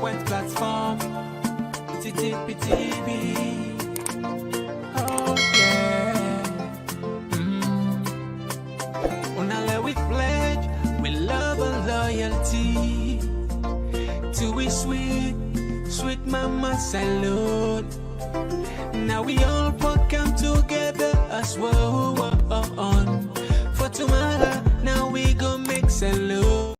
white platform. TTPTB. Oh yeah. Unale we pledge with love and loyalty to we sweet mama salute. Now we all come together as one for tomorrow. Now we go make salute.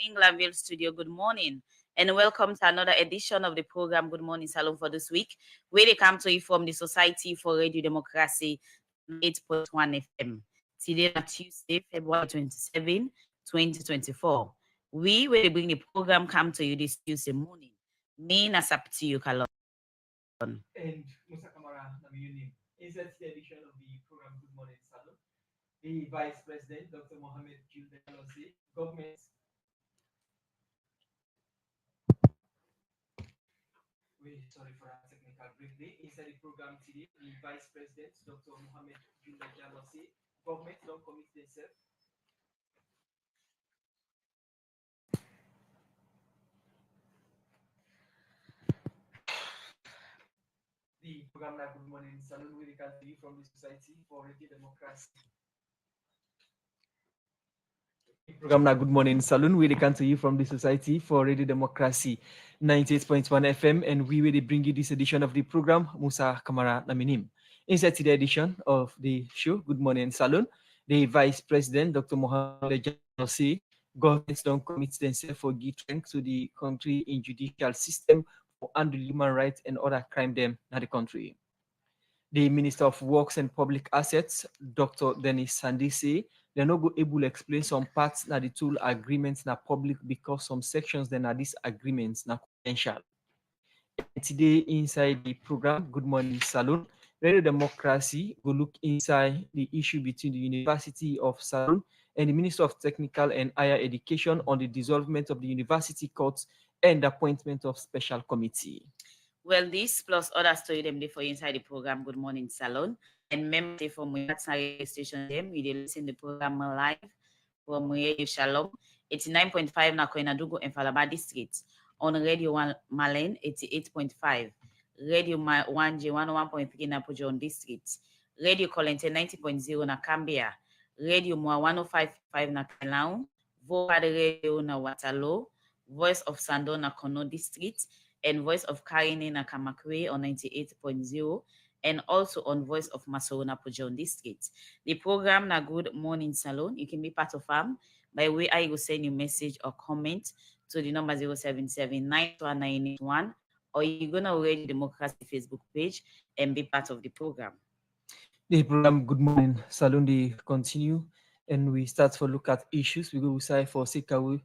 Englandville studio, good morning and welcome to another edition of the program Good Morning Salon for this week, where they come to you from the Society for Radio Democracy 8.1 FM. Today on Tuesday, February 27, 2024. We will bring the program come to you this Tuesday morning. Me nasap to you, Kalon. And Musa Kamara Namiyuni insert the edition of the program Good Morning Salon. The Vice President, Dr. Mohammed Julde, government. Sorry for our technical break. Inside the program today, the Vice President, Dr. Mohammed Julde, government don't commit themselves. The program now Good Morning Salon will come to you from the Society for Radio Democracy. Program now Good Morning Salon we come to you from the Society for Radio Democracy 98.1 FM, and we will bring you this edition of the program Musa Kamara Naminim. Inside today's edition of the show Good Morning Salon, the Vice President Dr. Mohammed Jalsi, governments don't commit themselves for give strength to the country in judicial system for handle human rights and other crime them in the country. The Minister of Works and Public Assets, Dr. Dennis Sandisi, they're not able to explain some parts that the two agreements na public because some sections then are these agreements na confidential. And today inside the program Good Morning Salon, Radio Democracy will look inside the issue between the University of Salon and the Minister of Technical and Higher Education on the dissolvement of the university courts and the appointment of special committee. Well, this plus other story them for inside the program Good Morning Salon. And members from radio station them, we listen the program live from Radio Shalom 89.5 na Koinadugu and Falaba districts, on Radio 1 Malen 88.5, Radio 1J 101.3 na Pujon districts, Radio Colente 90.0 na Cambia, Radio Moa 105.5 na Kelau, Voka de Radio na Watalo, Voice of Sando na Kono district, and Voice of Karine na Kamakwe on 98.0, and also on Voice of Masorona Pujon district. The program na Good Morning Salon, you can be part of them by way I will send you message or comment to the number 077-921-981, or you're gonna read the Democracy Facebook page and be part of the program. The program Good Morning Salon they continue, and we start to look at issues. We go side for Sikawu,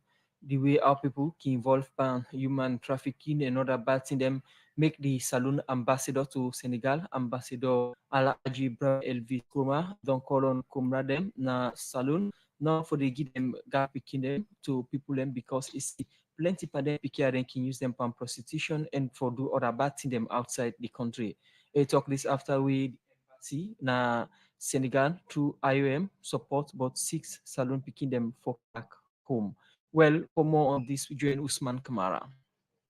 the way our people can involve in human trafficking and other bad things them make the Salon ambassador to Senegal, Ambassador Alaji Ibrahim Elvis Kuma, don't call on Kumra them na Salon. Now for they give them gap picking them to people them because it's plenty of them picking can use them for prostitution and for do other bad things them outside the country. I talk this after we see na Senegal through IOM support about 6 Salon picking them for back home. Well, for more on this, we join Usman Kamara.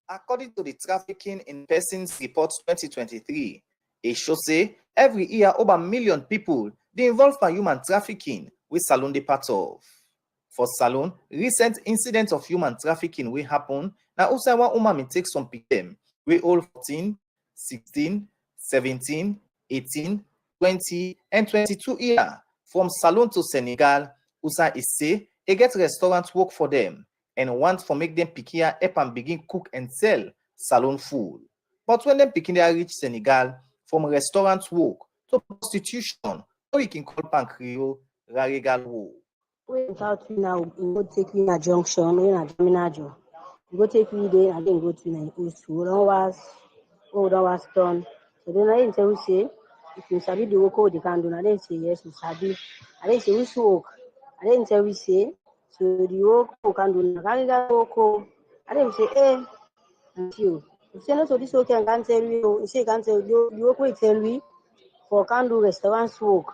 According to the Trafficking in Persons Report 2023, it shows say every year over 1 million people they involved in human trafficking with Salon they part of. For Salon, recent incidents of human trafficking will happen. Now also one woman may take some people we all 14, 16, 17, 18, 20, and 22 years from Salon to Senegal. Usa is say they get restaurant work for them and want for make them pick here up and begin cook and sell Salon food. But when them picking there reach Senegal, from restaurant work to prostitution, or we can call Pancreol, Raregal work. We out now, we go take me a junction, we na Jaminajo. We go take me there and then go to the East. We don't was done. So then I didn't tell say, if you sabi the work, they can do. I didn't say yes, you sabi. I didn't say which work. I didn't tell we say, so the work can do. I didn't say, and you. You say no, so this work I can't tell you. You say can't tell you. The work will tell me for can do restaurants work.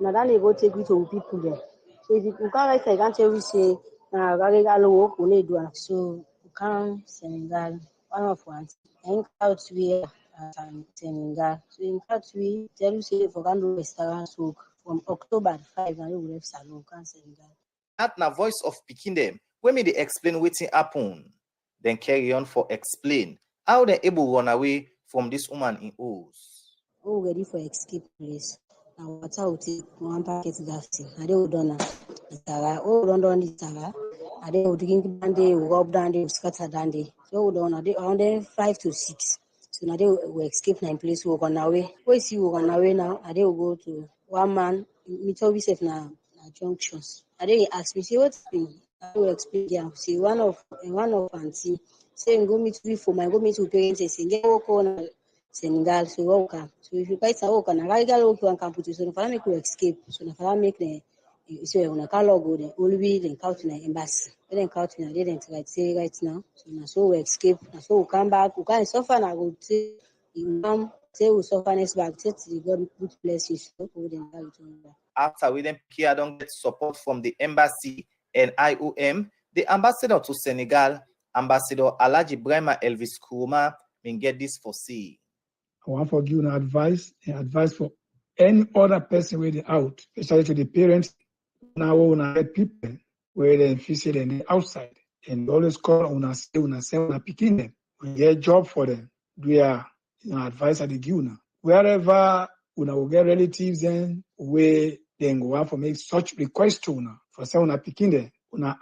Now then they go take it to people there. So if you can't write, I can't tell you say, now I work only do. So you can't Senegal one of one. In out we Senegal. So in fact we tell you say for can do restaurants work from October 5 and we have salon can Senegal. That na voice of pikin them when me they explain wetin happen. Then carry on for explain how they able run away from this woman in O's. Oh, ready for escape place. Now water will take one packet gas. I don't done Tara. Oh, don't this Tara. I don't drink dandy, rub dandy, scatter dandy. So done. I on 5 to 6. So now they will escape 9 place. Walk on our way. We see walk on our way now. I will go to one man. Me tell we safe now junctions. I they ask me say what's been. I will explain. Yeah, see one of auntie saying go meet we for my go meet with parents. Say get walk on. Senegal, so welcome. So if you guys are welcome, I got okay and can put it. So if I make you escape, so if I make the so when I call go the only then count in the embassy. Then count in the didn't like say right now. So now so we escape, now so we come back, we can't suffer now go say you come say we suffer next back, say the God good places, so we then carry it. After we then here don't get support from the embassy and IOM, the ambassador to Senegal, Ambassador Alhaji Brema Elvis Kuruma, may get this for see. I want to give advice and advice for any other person waiting out, especially to the parents. Now, when I get people where they visit and they outside, and always call on us, picking them, we get a job for them. We are advice at the give. Wherever will get relatives and where they go out for make such request to for someone picking them,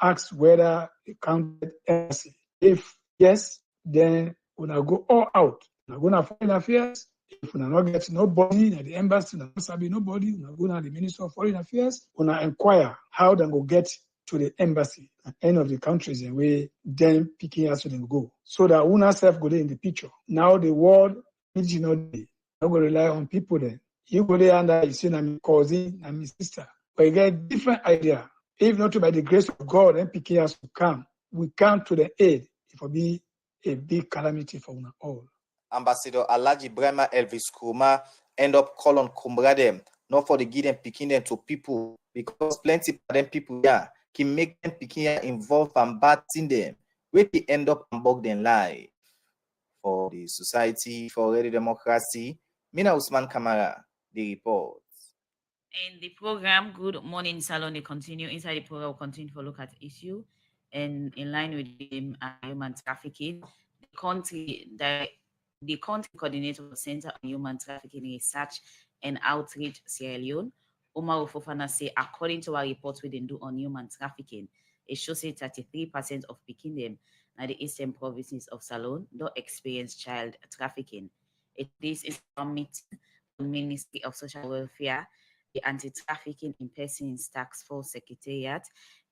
ask whether they can't get embassy. If yes, then go all out. We're going to foreign affairs. If we not get nobody at the embassy, not sabi nobody, we're going to the Minister of Foreign Affairs. We're inquire how they go get to the embassy at any of the countries and where them picking us to them go. So that we not self go there in the picture. Now the world, you know, not going to rely on people then. You go there and you say, I'm cousin, I'm sister. But you get different idea. If not by the grace of God, and picking us to come, we come to the aid. It will be a big calamity for us all. Ambassador Alhaji Brema Elvis Kuruma end up calling Kumbra them, not for the give them picking them to people, because plenty of them people can make them picking involved and bad in them, where they end up and bug them life. For the Society for Ready Democracy, Mina Usman Kamara, the report. In the program, Good Morning Salon, they continue. Inside the program, we'll continue to look at the issue. And in line with human trafficking, the country coordinator of the Center on Human Trafficking Research and Outreach, Sierra Leone, Omar Fofana, say, according to our report we didn't do on human trafficking, it shows that 33% of Pekin them and the eastern provinces of Salon don't experience child trafficking. This is from meeting the Ministry of Social Welfare, the Anti-trafficking in Persons Taskforce Secretariat,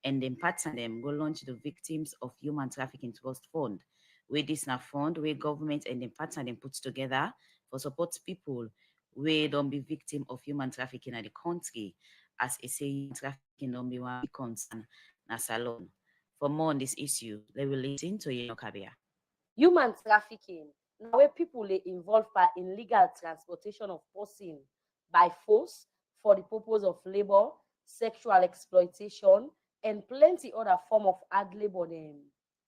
and then partner them go launch the Victims of Human Trafficking Trust Fund, where this na fund where government and the partner them puts together for support people where don't be victim of human trafficking in the country, as a say trafficking don't be one big concern na Salon. For more on this issue, they will listen to Kabia. Human trafficking, now where people are involved by illegal transportation of person by force for the purpose of labor, sexual exploitation, and plenty other form of hard labor.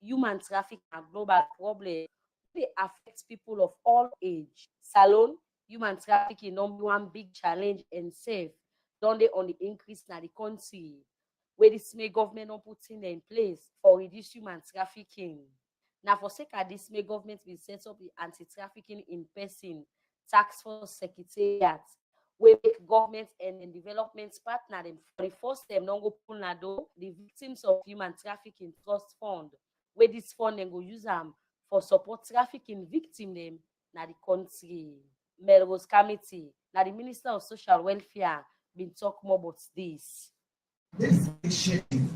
Human trafficking a global problem. They affect people of all age. Salon, human trafficking number one big challenge and safe. Don't they on the increase in the country, where this may government not putting in place for reduce human trafficking. Now, for sake of this, may government will set up the anti-trafficking in person taskforce secretariat, where make government and development partner them for the first time don't go pull the Victims of Human Trafficking Trust Fund, where this fund then go use them for support trafficking victim them na the country. Melrose Committee, now the Minister of Social Welfare been talk more about this. This initiative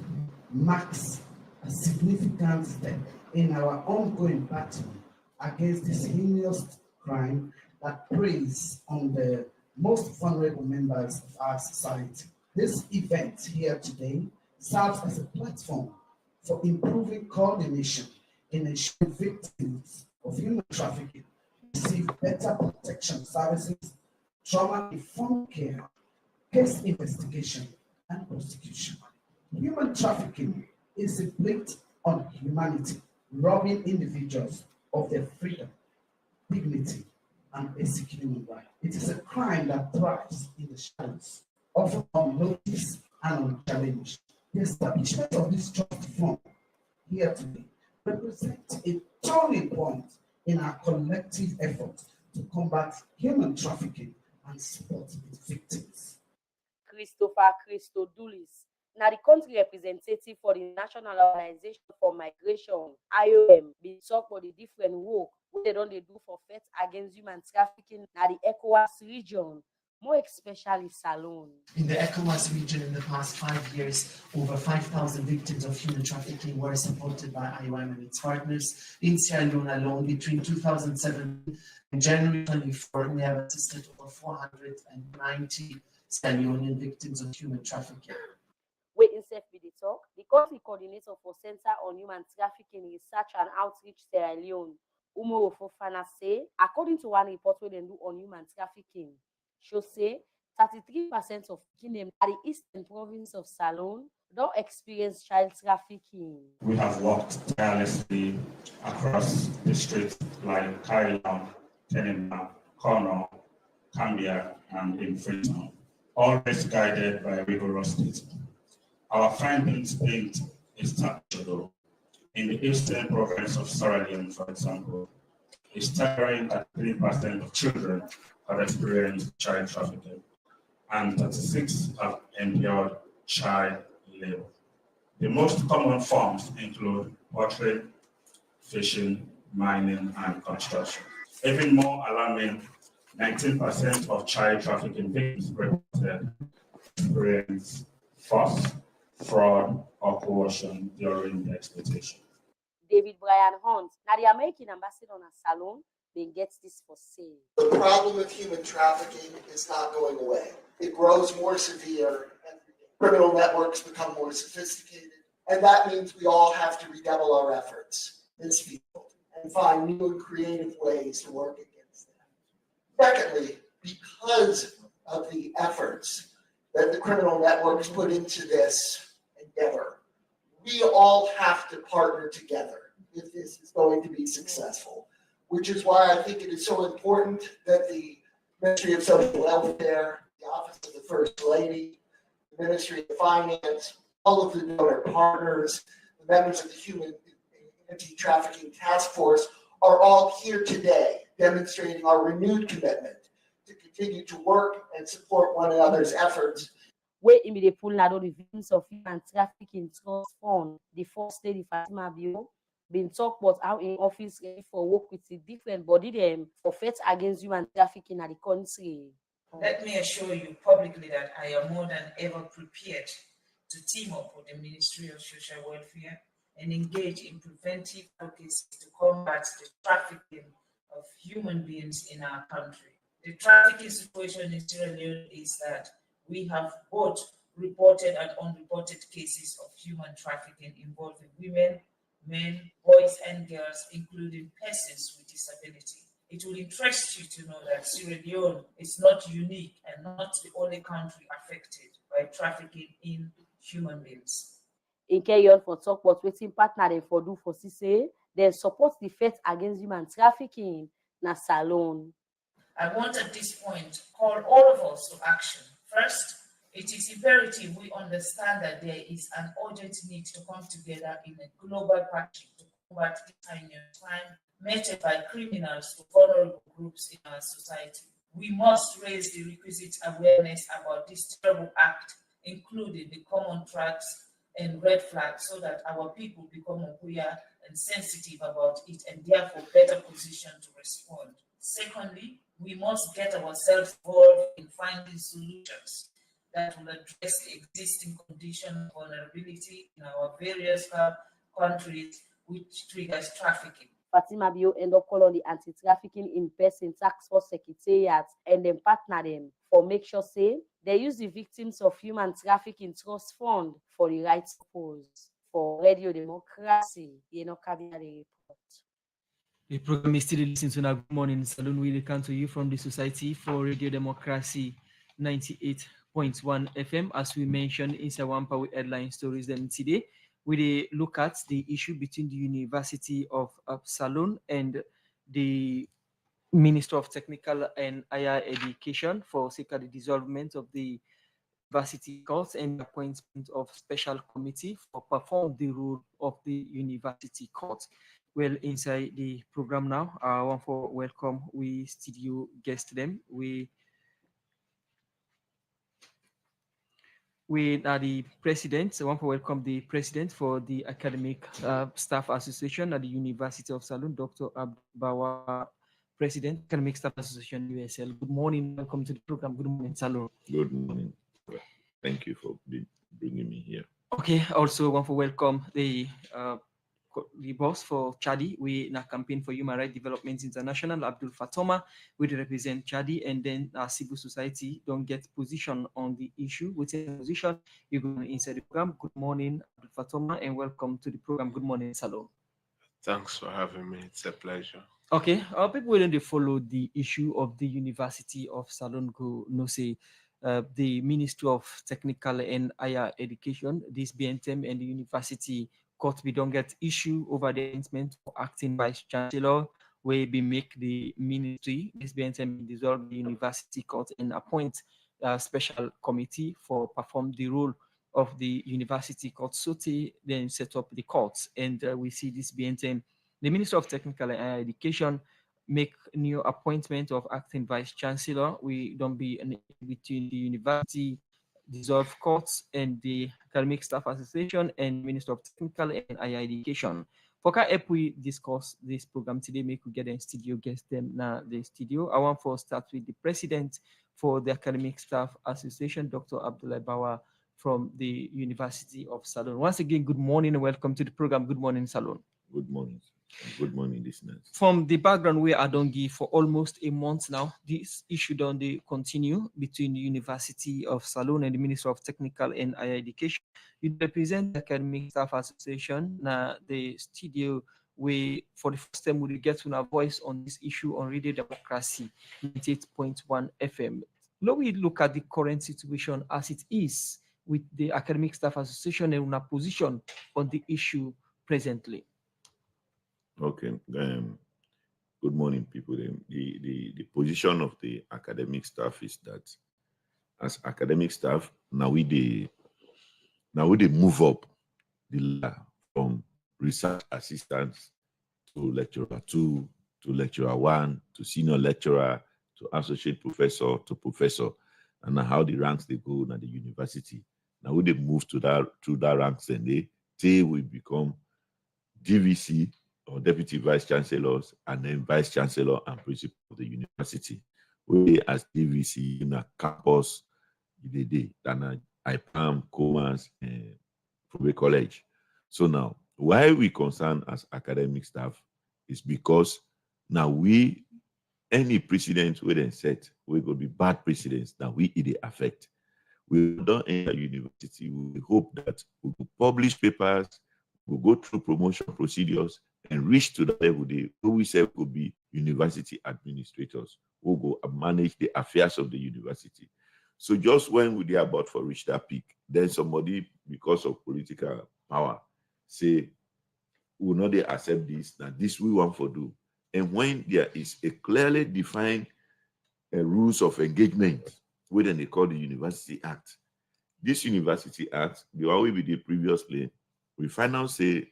marks a significant step in our ongoing battle against this heinous crime that preys on the most vulnerable members of our society. This event here today serves as a platform for improving coordination in ensuring victims of human trafficking receive better protection services, trauma-informed care, case investigation, and prosecution. Human trafficking is a blight on humanity, robbing individuals of their freedom, dignity, and basic human rights. It is a crime that thrives in the shadows, often unnoticed and unchallenged. The establishment of this trust fund here today represents a turning point in our collective effort to combat human trafficking and support its victims. Christopher Christodoulis, now the country representative for the National Organization for Migration, IOM, been talk about the different work what they do for fight against human trafficking in the ECOWAS region, more especially Salone. In the ECOWAS region in the past 5 years, over 5,000 victims of human trafficking were supported by IOM and its partners. In Sierra Leone alone, between 2007 and January 24, we have assisted over 490 Sierra Leonean victims of human trafficking. Wait in the talk, the country coordinator for Center on Human Trafficking Research and Outreach Sierra Leone, Umaro Fofana, say, according to one report where they do on human trafficking, shows say 33% of Kinem at the eastern province of Salone don't experience child trafficking. We have worked tirelessly across districts like Kailam, Tenima, Kono, Cambia, and in Freetown, always guided by rigorous data. Our findings paint a staggering. In the eastern province of Sierra Leone, for example, a staggering 3% of children have experienced child trafficking, and 36 have endured child labor. The most common forms include poultry, fishing, mining, and construction. Even more alarming, 19% of child trafficking victims reported experience force, fraud, or coercion during the exploitation. David Brian Hunt, now the American ambassador on Salone, then gets this for sale. The problem of human trafficking is not going away. It grows more severe every day. Criminal networks become more sophisticated, and that means we all have to redouble our efforts in this field and find new and creative ways to work against them. Secondly, because of the efforts that the criminal networks put into this endeavor, we all have to partner together if this is going to be successful, which is why I think it is so important that the Ministry of Social Welfare, the Office of the First Lady, the Ministry of Finance, all of the donor partners, the members of the Human Anti-Trafficking Task Force are all here today, demonstrating our renewed commitment to continue to work and support one another's efforts. Where in the pool now the victims of human trafficking trust fund, the first lady Fatima Bio, been talk about how in office ready for work with the different body them for fight against human trafficking at the country. Let me assure you publicly that I am more than ever prepared to team up with the Ministry of Social Welfare and engage in preventive advocacy to combat the trafficking of human beings in our country. The trafficking situation in Sierra Leone is that we have both reported and unreported cases of human trafficking involving women, men, boys, and girls, including persons with disability. It will interest you to know that Sierra Leone is not unique and not the only country affected by trafficking in human beings. In carry on for talk about waiting partner them for do for CCA, then support the fight against human trafficking na Salone. I want at this point call all of us to action. First, it is imperative we understand that there is an urgent need to come together in a global partnership to combat this heinous crime meted by criminals to vulnerable groups in our society. We must raise the requisite awareness about this terrible act, including the common tracks and red flags, so that our people become aware and sensitive about it and therefore better positioned to respond. Secondly, we must get ourselves involved in finding solutions that will address the existing condition of vulnerability in our various countries which triggers trafficking. Fatima Bio end up calling the anti-trafficking in person task force secretariat and then partner them for make sure say they use the victims of human trafficking trust fund for the rights purpose for Radio Democracy. Kabia the report. The program is still listening to now. Good morning, Salon. We come to you from the Society for Radio Democracy 98.1 FM. As we mentioned in Sawampa with headline stories, then today we look at the issue between the University of Salon and the Minister of Technical and Higher Education for sake of the dissolvement of the university courts and the appointment of special committee for perform the role of the university court. Well, inside the program now, I want to welcome we studio guest them. We are the president. I want to welcome the president for the Academic Staff Association at the University of Salon, Dr. Bawa, President, Academic Staff Association, USL. Good morning. Welcome to the program. Good morning, Salon. Good morning. Thank you for bringing me here. Okay. Also, want to welcome the boss for Chadi. We na campaign for Human Rights Development International, Abdul Fatoma. We represent Chadi, and then civil society don't get position on the issue. Within position, you go inside the program. Good morning, Abdul Fatoma, and welcome to the program. Good morning, Salon. Thanks for having me. It's a pleasure. Okay, our people when they follow the issue of the University of Salon go no say the Ministry of Technical and Higher Education, this BNTM and the University Court, we don't get issue over the appointment for acting vice chancellor, where we make the ministry, this BNTM dissolve the University Court and appoint a special committee for perform the role of the University Court. So they then set up the courts, and we see this BNTM, the Minister of Technical and Higher Education, make new appointment of acting vice chancellor. We don't be between the university dissolve courts and the Academic Staff Association and Minister of Technical and Higher Education. For if we discuss this program today, make we get a studio guest them now the studio. I want to start with the president for the Academic Staff Association, Dr. Abdullah Bawa from the University of Salon. Once again, good morning and welcome to the program. Good morning, Salon. Good morning. Good morning, listeners. From the background where I don't give for almost a month now, this issue don't continue between the University of Salon and the Minister of Technical and Higher Education. You represent the Academic Staff Association, now the studio where for the first time we get to our voice on this issue on Radio Democracy 98.1 FM. Now we look at the current situation as it is with the Academic Staff Association and our position on the issue presently. Okay. Good morning, people. The position of the academic staff is that as academic staff, now we move up the ladder from research assistants to lecturer 2 to lecturer 1 to senior lecturer to associate professor to professor, and how the ranks they go at the university. Now we move to that ranks, and they will become DVC or deputy vice chancellors, and then vice chancellor and principal of the university. We as DVC in a campus, than IPAM, Commerce, and Probe College. So now, why we concern as academic staff is because now any precedent we then set, we going to be bad precedents that we affect. We don't enter university. We hope that we will publish papers, we'll go through promotion procedures, and reach to the level who we say could be university administrators who go and manage the affairs of the university. So just when we are about to reach that peak, then somebody, because of political power, say, we will not accept this, that this we want to do. And when there is a clearly defined rules of engagement, within they call the University Act. This University Act, the one we did previously, we find out say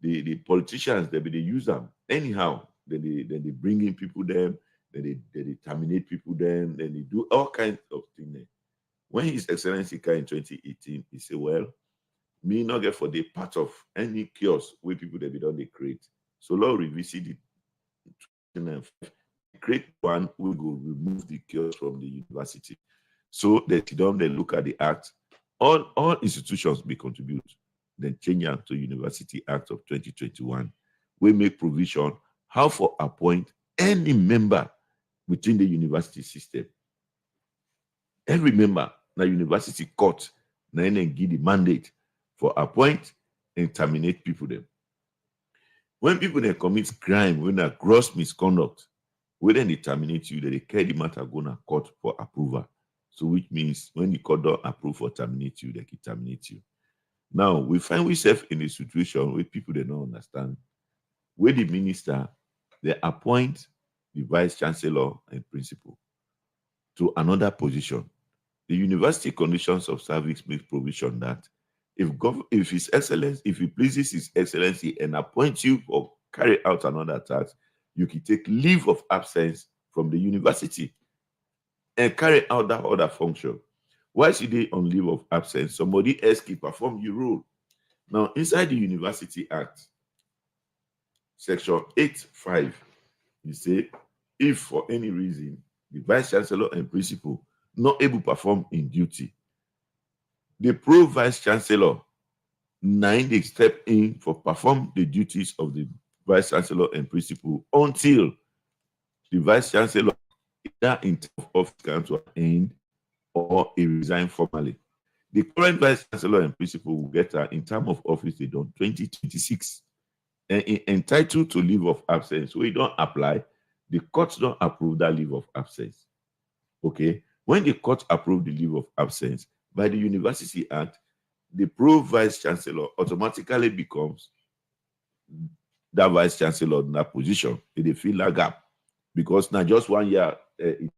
the politicians, they use them anyhow. Then they bring in people them, then they terminate people them, then they do all kinds of things. When His Excellency came in 2018, he said, well, me not get for the part of any chaos where people that we don't create. So Lord revisit it. Create one, we go remove the chaos from the university. So that they look at the act. All institutions may contribute. Then change it to University Act of 2021. We make provision how for appoint any member within the university system. Every member na university court na then give the mandate for appoint and terminate people them. When people they commit crime, when they gross misconduct, when they terminate you, they carry the matter go to court for approval. So which means when the court don't approve or terminate you, they can terminate you. Now we find ourselves in a situation where people they don't understand. Where the minister they appoint the vice chancellor and principal to another position. The university conditions of service makes provision that if His Excellency, if he pleases His Excellency and appoints you or carry out another task, you can take leave of absence from the university and carry out that other function. Why should they on leave of absence? Somebody else can perform your role. Now, inside the University Act, Section 8(5), you say, if for any reason the Vice Chancellor and Principal not able to perform in duty, the Pro-Vice Chancellor they step in for perform the duties of the Vice Chancellor and Principal until the Vice Chancellor either in term of office comes to an end or he resign formally. The current Vice Chancellor and Principal will get in term of office they done 2026 and entitled to leave of absence. So he don't apply, the courts don't approve that leave of absence. Okay, when the court approve the leave of absence by the University Act, the Pro-Vice Chancellor automatically becomes that Vice Chancellor in that position. They fill that gap because now just 1 year it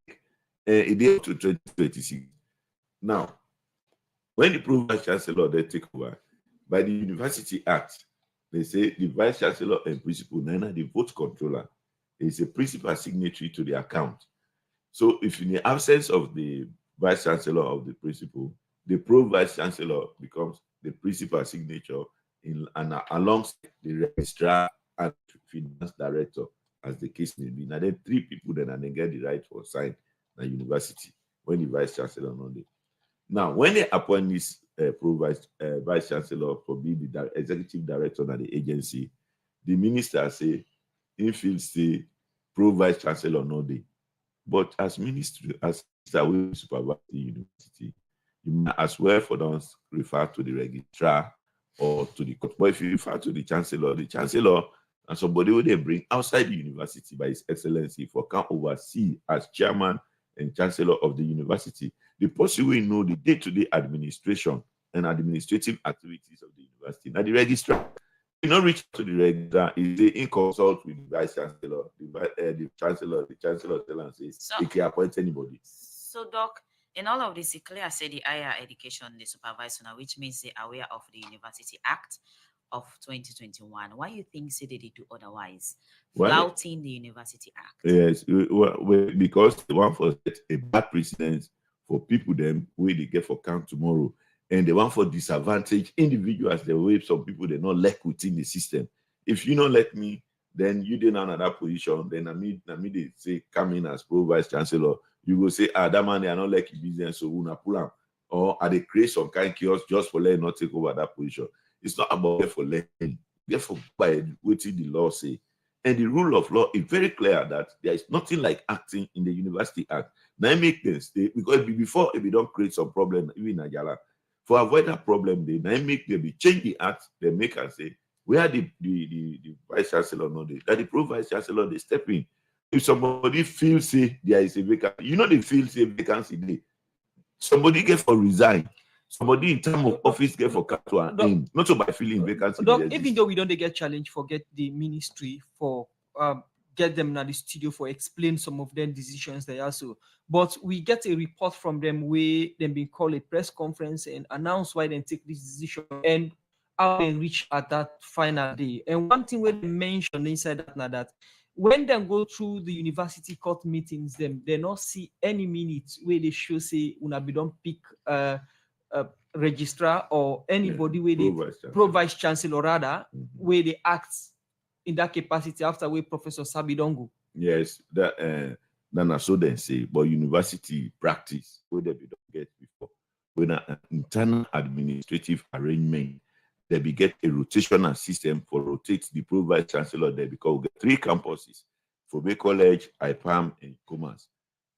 is to 2026. Now, when the Pro-Vice Chancellor they take over by the University Act, they say the Vice Chancellor and Principal, Nana, the vote controller, is a principal signatory to the account. So if in the absence of the Vice Chancellor of the Principal, the Pro-Vice Chancellor becomes the principal signature and alongside the registrar and finance director, as the case may be. Now then 3 people then and they get the right for sign the university when the Vice Chancellor on there. Now, when they appoint this Vice Chancellor for being the executive director of the agency, the minister say, he feels say Pro-Vice Chancellor no day. But as ministry, as we supervise the university, you may as well for them refer to the registrar or to the court. But if you refer to the chancellor and somebody who they bring outside the university by His Excellency for can oversee as chairman and chancellor of the university, the person will know the day-to-day administration and administrative activities of the university. Now the registrar, you not reach to the registrar, is they in consult with the vice chancellor, the chancellor tell and says so, he can appoint anybody. So, Doc, in all of this, it clear say the higher education, the supervisor, which means they are aware of the University Act of 2021. Why you think say they do otherwise? Flouting the University Act. Yes, because the one for a bad precedent for people them where they get for count tomorrow, and the one for disadvantage individuals the way some people they not like within the system. If you don't let me, then you didn't have that position. Then I mean they say come in as Pro-Vice Chancellor. You will say, that man they are not like business, so we'll pull them. Or are they create some kind of chaos just for letting not take over that position? It's not about for letting, therefore by waiting the law say. And the rule of law is very clear that there is nothing like acting in the University Act. Now make them stay because before if we don't create some problem, even in Nigeria, for avoid that problem, they now make them change the act, they make us say where the Vice Chancellor know that the Pro-Vice Chancellor they step in. If somebody feels say there is a vacancy, they feel say vacancy day. Somebody get for resign. Somebody in terms of office get for cut to an end. Not so by feeling vacancy. Even though we don't get challenged for get the ministry for get them in the studio for explain some of their decisions they also. But we get a report from them where them being called a press conference and announce why they take this decision and how they reach at that final day. And one thing where they mentioned inside that now that when they go through the university court meetings, they not see any minutes where they show say una be don't pick registrar or anybody where they Pro-Vice Chancellor rather where they act in that capacity after where Professor Sabi don't go. Yes, that so they say, but university practice where they don't get before when an internal administrative arrangement they be get a rotational system for rotate the pro-vice chancellor there, because we get 3 campuses, for Bay College, IPAM, and Commerce.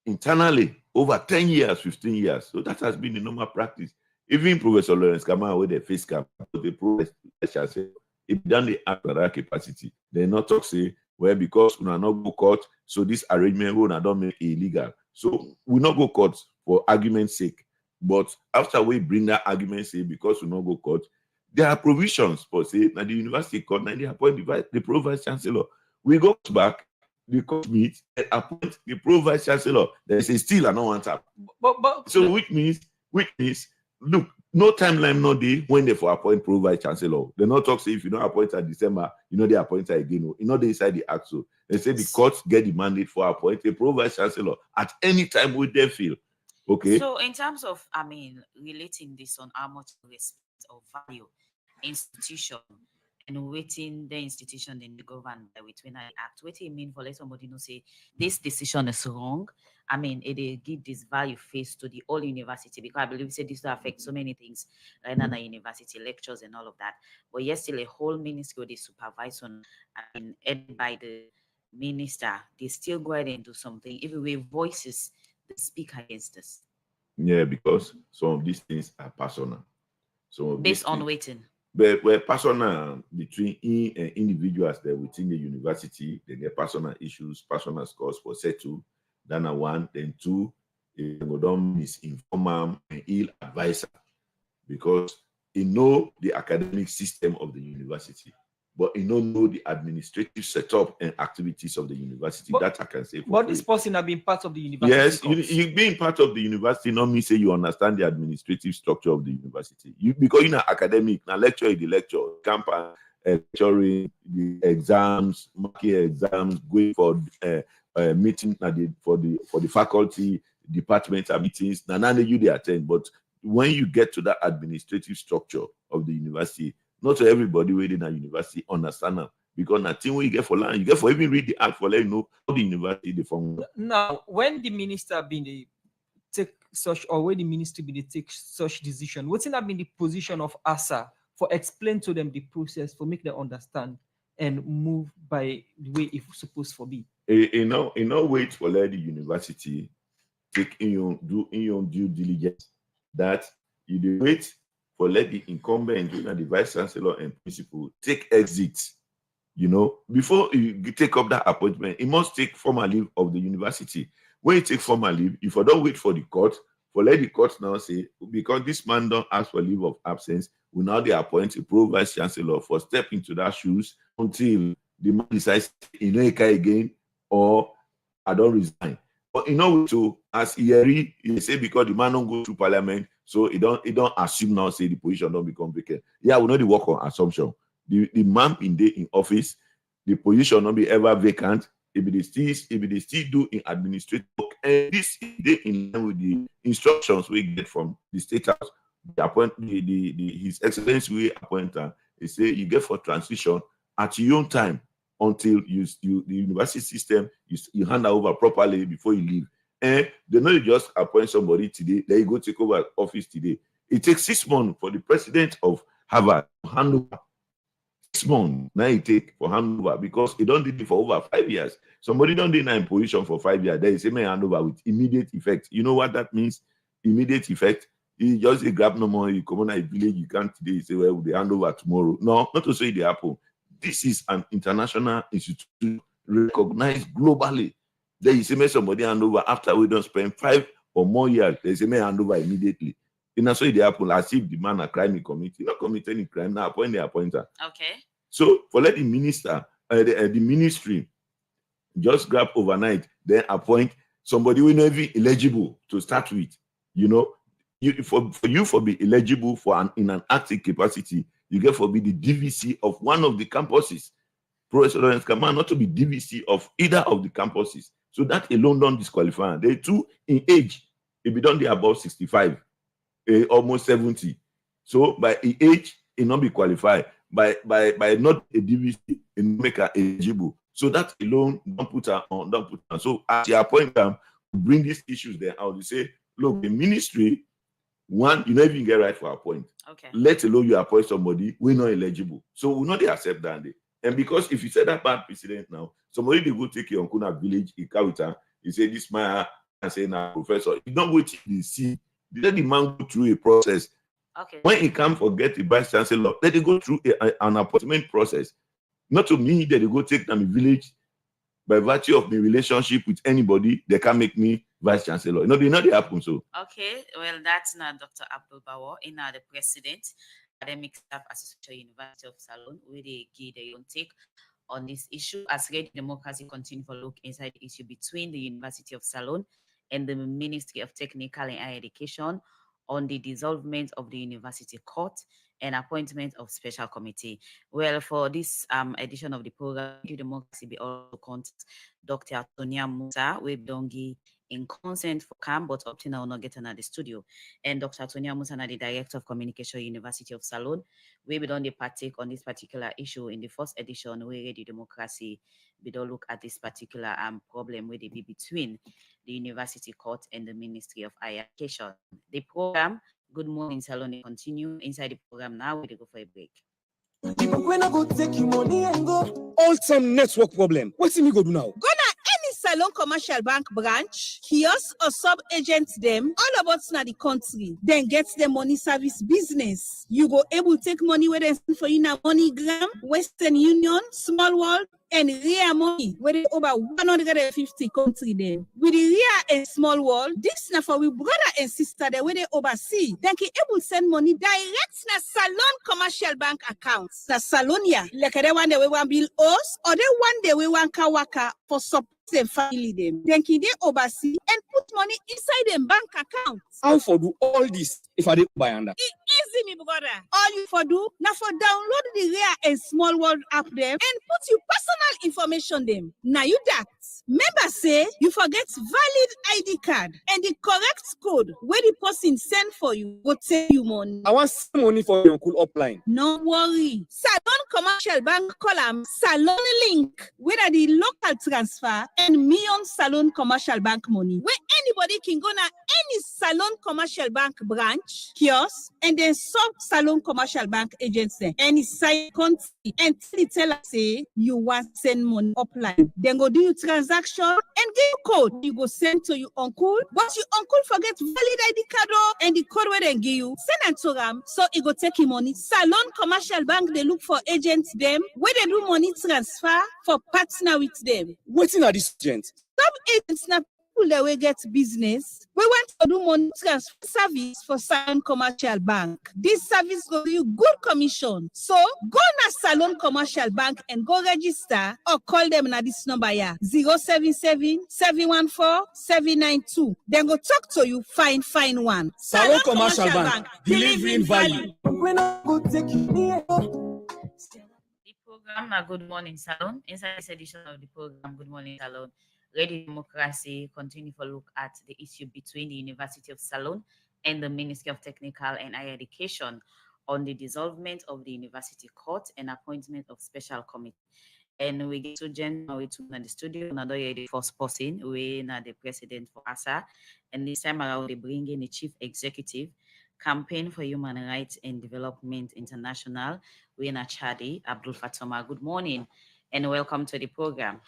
Internally, over 10 years, 15 years. So that has been the normal practice. Even Professor Lawrence Kama, with the face cap, the pro-vice chancellor, if done the act at that capacity, they not talk say, well, because we are not go court, so this arrangement will not make it illegal. So we not go court for argument's sake. But after we bring that argument, say, because we not go court, there are provisions for, say, now the university court, now they appoint the pro-vice chancellor. We go back, the court meet, and appoint the pro-vice chancellor. They say, still, I don't want to. So which means, look, no timeline, no day when they for appoint pro-vice chancellor. They not talk, say, if you don't appoint her December, they appoint her again. They inside the act. So they say the courts get the mandate for appoint a pro-vice chancellor at any time with they feel. Okay. So in terms of, relating this on how much respect or value institution and waiting the institution in the government with when I act, what do you mean for let somebody know say this decision is wrong? It give this value face to the whole university, because I believe say this will affect so many things in the university, lectures and all of that. But yes, still a whole ministry they supervise on, headed by the minister, they still go ahead and do something, even with voices that speak against us. Yeah, because some of these things are personal. So based on waiting. But we're personal between individuals that within the university, they get personal issues, personal scores for settle. Then 1, then 2, is informal and ill advisor, because he know the academic system of the university, but he don't know the administrative setup and activities of the university. That I can say. But this person have been part of the university. Yes, you being part of the university not mean say you understand the administrative structure of the university. Because you're academic, now lecture the lecture, campus, lecturing, the exams, marking exams, going for meeting for the faculty, department meetings. Now you they attend, but when you get to that administrative structure of the university, not everybody within a university understand now, because nothing when you get for land, you get for even read the act for let you know how the university they form. Now, when the minister been take such, or when the ministry been take such decision, what's not been the position of ASA for explain to them the process, for make them understand and move by the way it's supposed to be? Wait for let the university take in your due diligence, that you do wait for let the incumbent, the vice chancellor and principal take exit. Before you take up that appointment, it must take formal leave of the university. When you take formal leave, if you don't wait for the court, for let the court now say, because this man don't ask for leave of absence, we now they appoint a pro vice chancellor for step into that shoes until the man decides again, or I don't resign. But as he say, because the man don't go to parliament, so he don't assume now say the position don't become vacant. Yeah, we know the work on assumption. The man in office, the position not be ever vacant. If they still do in administrative work, and this is in line with the instructions we get from the State House, His Excellency we appoint her. He say you get for transition at your own time until the university system you hand over properly before you leave. And they not just appoint somebody today, then you go take over office today. It takes 6 months for the president of Harvard to hand over. 6 months now it take for handover, because he don't did it for over 5 years. Somebody don't do in position for 5 years. Then he say may handover with immediate effect. You know what that means? Immediate effect. You just grab no more. You come on a village. You can't today. You say well, they hand over tomorrow. No, not to say they happen. This is an international institution recognized globally. Then you say may somebody hand over after we don't spend 5 or more years. They say may hand over immediately. And that's why they happen as if the man a crime he committed. Not commit any crime. Now appoint the appointer. Okay. So for let the minister, the ministry just grab overnight, then appoint somebody who may be eligible to start with. For you for be eligible in an active capacity, you get for be the DVC of one of the campuses. Professor Lawrence Kama not to be DVC of either of the campuses. So that alone don't disqualify. They two in age, if you don't be above 65, almost 70. So by age, it not be qualified. By not a DVC, it make her eligible. So that alone don't put her on. So as you appoint them, bring these issues there out. You say, look, the ministry, one, you never even get right for appoint. Okay. Let alone you appoint somebody we're not eligible. So we not they accept that. And because if you set that bad precedent now, somebody they go take you on Kuna village, Ikawita, you say this man and say now professor, you don't wait till you see, let the man go through a process. Okay. When he come forget the vice chancellor, let it go through an appointment process. Not to me that they go take them in village by virtue of my relationship with anybody, they can make me vice chancellor. They know they happen so. Okay, well, that's not Dr. Abdul Bawa, the president, Academic Staff Association, University of Salon, where they give their own take on this issue as Radio Democracy continue to look inside the issue between the University of Salon and the Ministry of Technical and Higher Education on the dissolvement of the university court and appointment of special committee. Well, for this edition of the program, Radio Democracy be also contact Dr. Tonia Musa, we don't give in consent for CAM, but opting out not getting at the studio. And Dr. Tonia Musa, the Director of Communication, University of Salon, we don't partake on this particular issue in the first edition where Radio Democracy we don't look at this particular problem where they be between the University Court and the Ministry of Higher Education. The program, Good Morning Salon, they continue inside the program now. We go for a break. When I go take your money and go. All some network problem. What's me go do now? Go na any Salon Commercial Bank branch, kiosk or sub-agent them, all of us na the country. Then get the money service business. You go able to take money where they send for you na MoneyGram, Western Union, Small World, and Ria Money, where they over 150 country them. With the Ria and Small World, this na for we brother and sister there where they oversee. Then can able send money direct na Salon Commercial Bank accounts. Na Salonia, like the one that we want bill us, or the one that we want kawaka for support them family them. Then can they oversee and put money inside them bank accounts. How for do all this if I did buy under? Easy, me brother. All you for do, now for download the Rare and Small World app them and put your personal information them. Now you that. Member say you forget valid ID card and the correct code where the person send for you go take you money. I want some money for your cool upline. No worry. Salon Commercial Bank column Salon Link where the local transfer and Million Salon Commercial Bank money where anybody can go now any Salon Commercial Bank branch, kiosk, and then sub Salon Commercial Bank agents there. Any side country and tell us say you want send money upline. Then go do your transaction and give you code. You go send to your uncle, but your uncle forget valid ID card and the code where they give you. Send and to them so it go take him money. Salon Commercial Bank they look for agents them where they do money transfer for partner with them. What's in this agent? Some agents now people that will get business. We want to do money transfer service for Salon Commercial Bank. This service will give you good commission. So go na Salon Commercial Bank and go register or call them na this number here 077-714-792. Then go talk to you. Fine one. Salon Commercial Bank delivering value. When I go take you the program na Good Morning Salon. Inside this edition of the program Good Morning Salon, Radio Democracy continue to look at the issue between the University of Salon and the Ministry of Technical and Higher Education on the dissolvement of the University Court and appointment of special committee. And we get to Jen now in the studio. Another the first person, we are the president for ASA. And this time around, they bring in the chief executive, Campaign for Human Rights and Development International. We are Chadi Abdul Fatoma. Good morning and welcome to the program.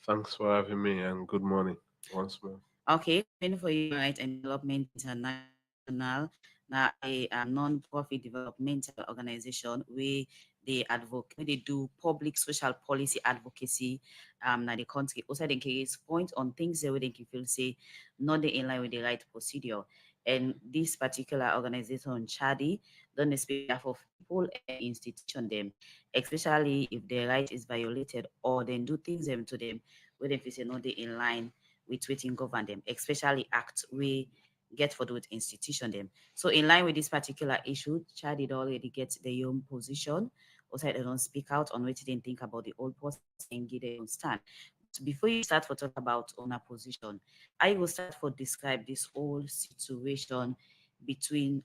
Thanks for having me and good morning once more. Okay, Campaign for Human Rights and Development International, now a non-profit developmental organization where they advocate, they do public social policy advocacy na the country. Also, they can point on things that they can feel say not in line with the right procedure. And this particular organization, Chadi, don't speak of people and institution them, especially if their right is violated or then do things them to them where they say no they in line with waiting govern them, especially act we get for the institution them. So in line with this particular issue, Chadi already gets their own position. Also, they don't speak out on what they didn't think about the old process and get their own stand. Before you start for talk about owner position, I will start for describe this whole situation between,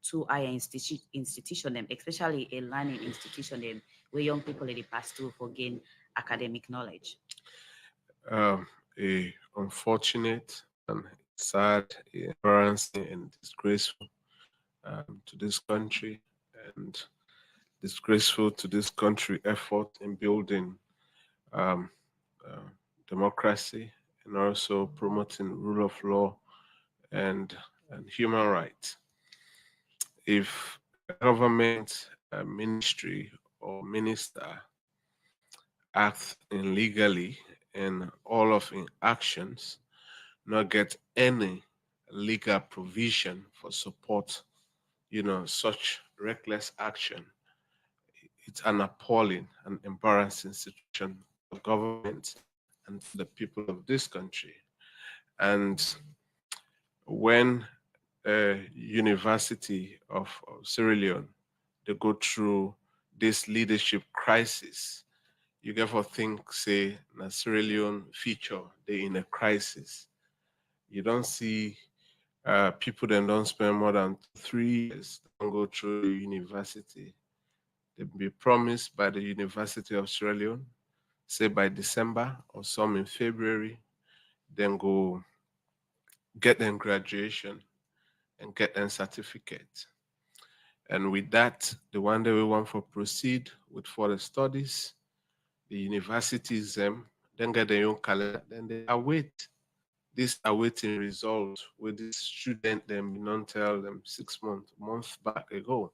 two higher institution them, especially a learning institution them, where young people they pass through for gain academic knowledge. A unfortunate and sad, embarrassing and disgraceful to this country and disgraceful to this country effort in building um, democracy and also promoting rule of law and human rights. If a government ministry or minister acts illegally in all of its actions, not get any legal provision for support, such reckless action, it's an appalling and embarrassing situation for government and for the people of this country. And when a University of Sierra Leone, they go through this leadership crisis, you get for think, say, na Sierra Leone feature, they in a crisis. You don't see people that don't spend more than 3 years don't go through the university. They be promised by the University of Sierra Leone, say by December or some in February, then go get them graduation and get them certificate. And with that, the one that we want for proceed with further studies, the universities then get their own calendar, then they await this awaiting result with this student them not tell them 6 months back ago.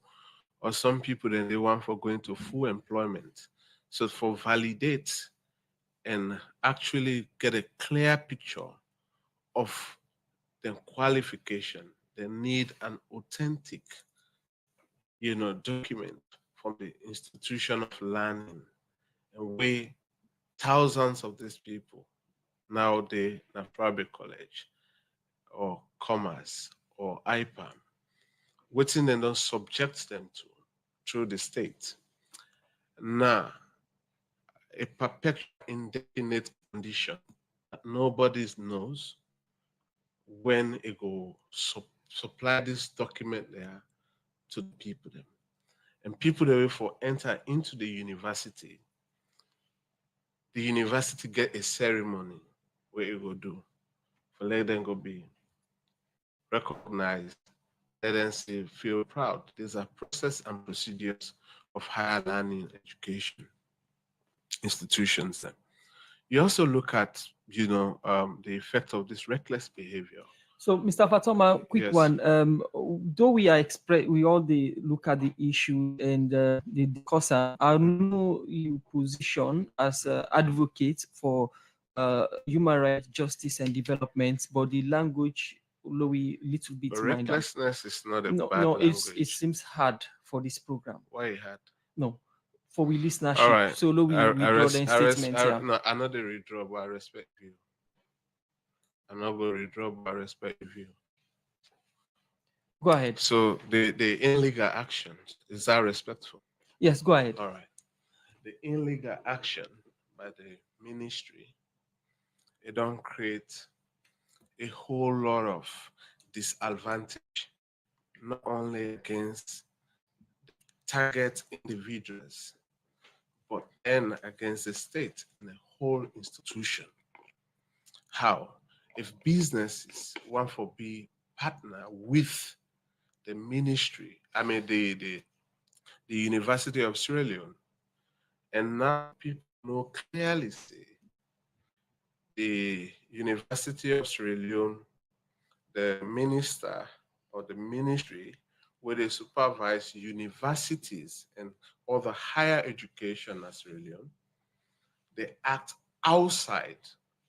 Or some people then they want for going to full employment. So for validate and actually get a clear picture of the qualification, they need an authentic, document from the institution of learning, and where thousands of these people now they in private college or commerce or IPAM, waiting and don't subject them to through the state. Now, a perpetual indefinite condition that nobody knows when it go supply this document there to the people them. And people that will for enter into the university get a ceremony where it go do for let them go be recognized, let them say feel proud. These are process and procedures of higher learning education institutions then. You also look at, the effect of this reckless behavior. So, Mr. Fatoma, quick Yes. one. Though we all look at the issue and the discuss, I know you position as advocate for human rights, justice, and development, but the language, we little bit But minor. recklessness is not a No, bad no, language. it seems hard for this program. Why hard? No, for we listenership. All right. So, we withdraw the statement here. No, I'm not the withdraw, but I respect you. I'm not going to withdraw, but I respect you. Go ahead. So the illegal actions, is that respectful? Yes, go ahead. All right. The illegal action by the ministry, it don't create a whole lot of disadvantage, not only against target individuals, but then against the state and the whole institution. How? If businesses want to be partner with the ministry, the University of Sierra Leone, and now people know clearly say the University of Sierra Leone, the minister or the ministry, where they supervise universities and other higher education in Sierra Leone, they act outside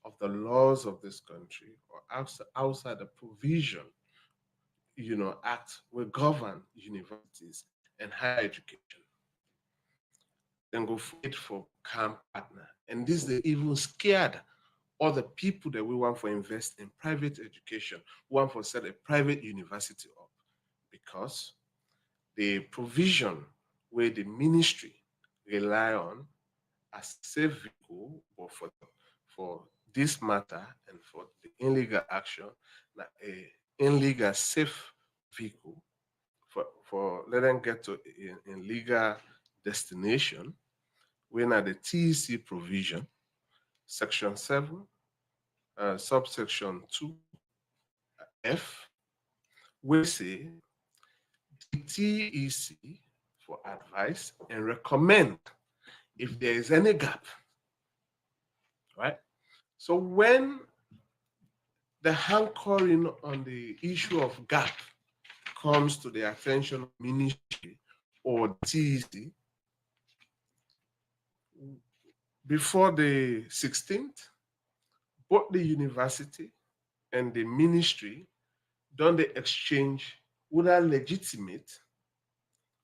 of the laws of this country or outside the provision, act will govern universities and higher education. Then go fight for camp partner. And this they even scared all the people that we want to invest in private education, want to set a private university up, because the provision where the ministry rely on as safe vehicle, but for this matter and for the illegal action, a illegal safe vehicle for let them get to in legal destination, when at the TEC provision, section 7, subsection 2F, we say the TEC for advice and recommend if there is any gap, right? So when the hankering on the issue of gap comes to the attention of Ministry or TEC, before the 16th, both the university and the ministry done the exchange would are legitimate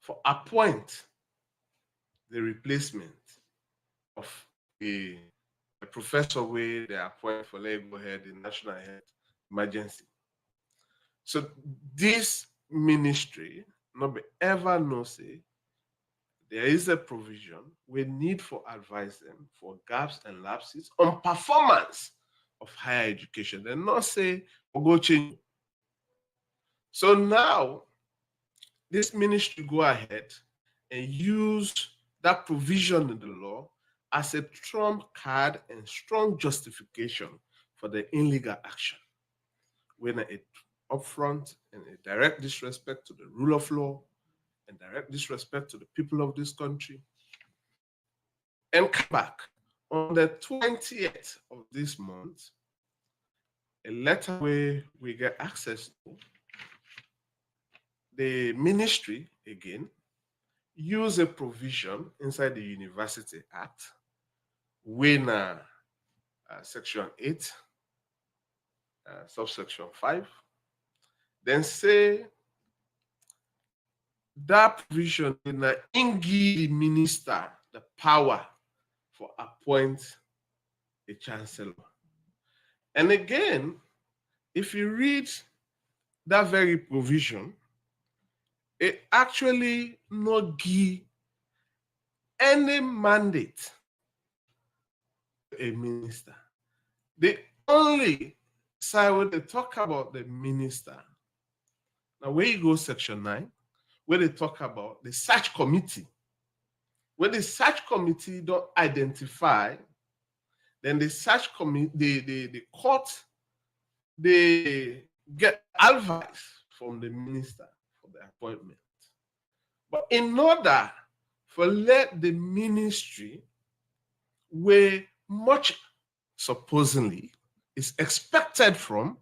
for appoint the replacement of a professor where they appoint for Lego head the national health emergency. So this ministry not be ever no say there is a provision we need for advise them for gaps and lapses on performance of higher education. They not say we'll go change. So now this ministry go ahead and use that provision in the law as a trump card and strong justification for the illegal action. When it upfront and a direct disrespect to the rule of law and direct disrespect to the people of this country. And come back on the 20th of this month, a letter where we get access to, the ministry again use a provision inside the University Act, when Section 8, subsection 5, then say that provision in the give the minister the power for appoint a chancellor. And again, if you read that very provision, it actually not give any mandate to a minister. The only side when they talk about the minister, now where you go section 9, where they talk about the search committee. When the search committee don't identify, then the search committee, the court, they get advice from the minister for the appointment. But in order for let the ministry, where much supposedly is expected from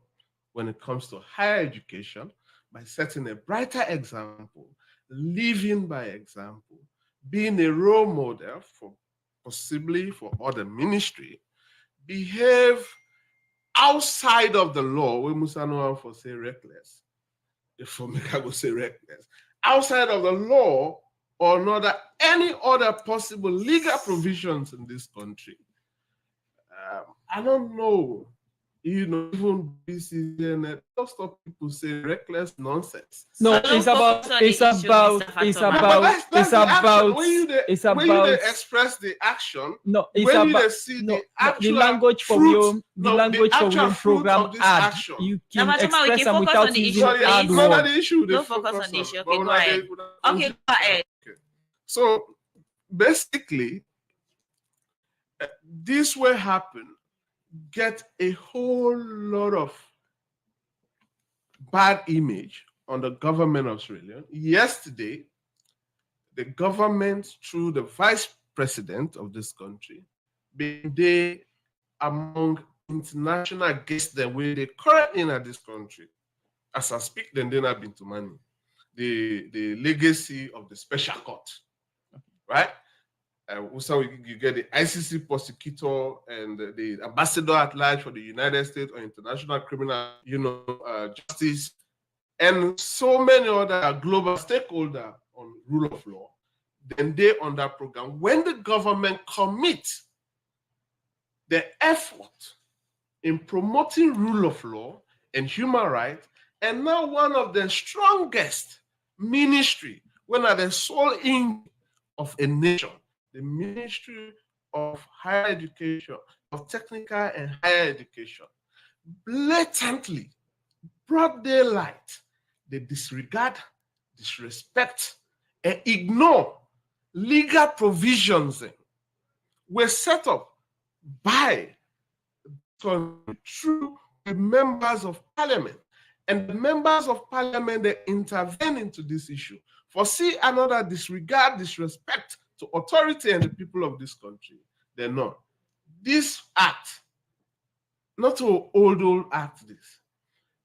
when it comes to higher education, by setting a brighter example, living by example, being a role model for possibly for other ministry, behave outside of the law. We must know for say reckless. If I go say reckless, outside of the law or not any other possible legal provisions in this country. I don't know. Even BCN, most of people say reckless nonsense. No, it's about when you express the action. No, it's when about you see the actual the language for fruit, the language for actual fruit program of this ad. action. You No, can Machama, we express can them focus without on the using issue, ad please. word. The issue. Don't focus on the issue. Okay, go ahead. Okay, go ahead. Okay. So basically, this will happen. Get a whole lot of bad image on the government of Sierra Leone. Yesterday, the government, through the vice president of this country, being there among international guests that were they currently in this country. As I speak, then they've been to Mani. The legacy of the special court, right? Also, you get the ICC prosecutor and the ambassador at large for the United States or International Criminal, Justice, and so many other global stakeholders on rule of law. Then they on that program. When the government commits the effort in promoting rule of law and human rights, and now one of the strongest ministry, when are the sole aim of a nation, the Ministry of Higher Education, of Technical and Higher Education, blatantly, broad daylight, they disregard, disrespect, and ignore legal provisions were set up by through the members of parliament And the members of parliament, they intervene into this issue. Foresee another disregard, disrespect to authority and the people of this country. They're not. This act, not to old act this.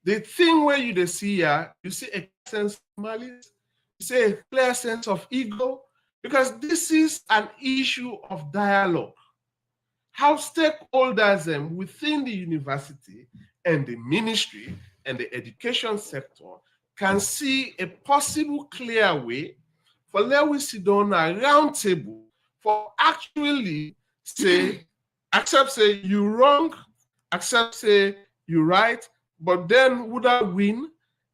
The thing where you see here, you see a sense of malice, you see a clear sense of ego, because this is an issue of dialogue. How stakeholders within the university and the ministry and the education sector can see a possible clear way for let we sit down a round table for actually say, accept say you wrong, accept say you right, but then would I win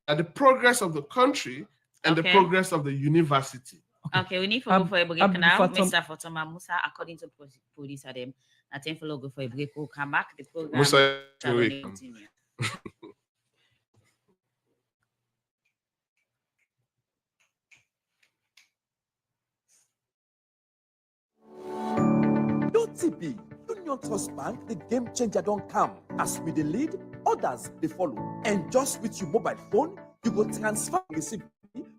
at the progress of the country and the progress of the university? Okay, we need to go for a break now. Mr. Fatoma Musa, according to police, I think we'll go for a break. We'll come back. The program Musa, shall continue. UTB, Union Trust Bank, the game changer don't come. As we the lead, others they follow. And just with your mobile phone, you go transfer receive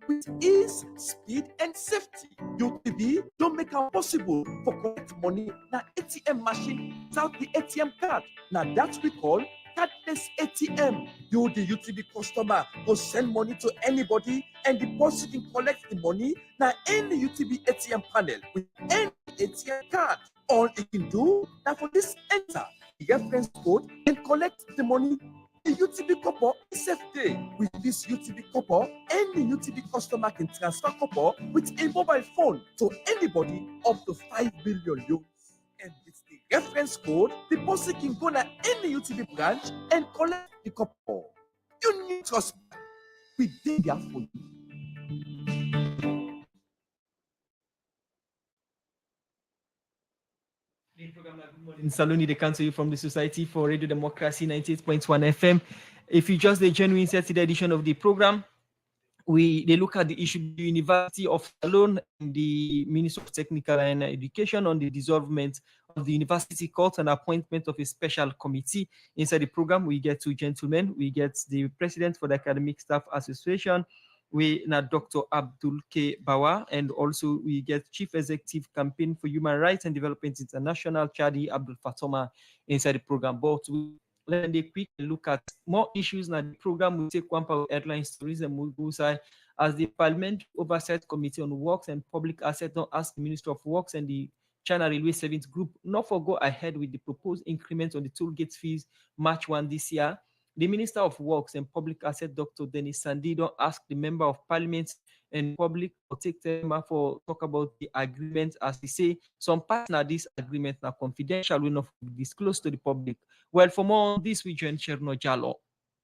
with ease, speed, and safety. UTB don't make it possible for collect money na ATM machine without the ATM card. Now that we call cardless ATM. You, the UTB customer, go send money to anybody and deposit and collect the money now any UTB ATM panel with any ATM card. All it can do now for this enter the reference code and collect the money. The UTB copper is safe day. With this UTB copper, any UTB customer can transfer copper with a mobile phone to anybody up to 5 billion euros. And with the reference code, the person can go to any UTB branch and collect the copper. You need trust. We did that for you. In Saloni, they come to you from the Society for Radio Democracy 98.1 FM. If you just the genuine Saturday edition of the program, they look at the issue of the University of Salon and the Minister of Technical and Education on the dissolvement of the university court and appointment of a special committee. Inside the program, we get two gentlemen. We get the president for the Academic Staff Association, we now Dr. Abdul K. Bawa, and also we get Chief Executive Campaign for Human Rights and Development International, Chadi Abdul Fatoma, inside the program. But we let a quick look at more issues in the program. We take one power headline stories and we'll go side as the Parliamentary Oversight Committee on Works and Public Assets don't ask the Minister of Works and the China Railway Savings Group not for go ahead with the proposed increment on the toll gate fees March 1 this year. The Minister of Works and Public Assets, Dr. Denis Sandido, asked the Member of Parliament and public to take time for talk about the agreement, as he say some parts of this agreement are confidential, will not be disclosed to the public. Well, for more on this, we join Cherno Jalo.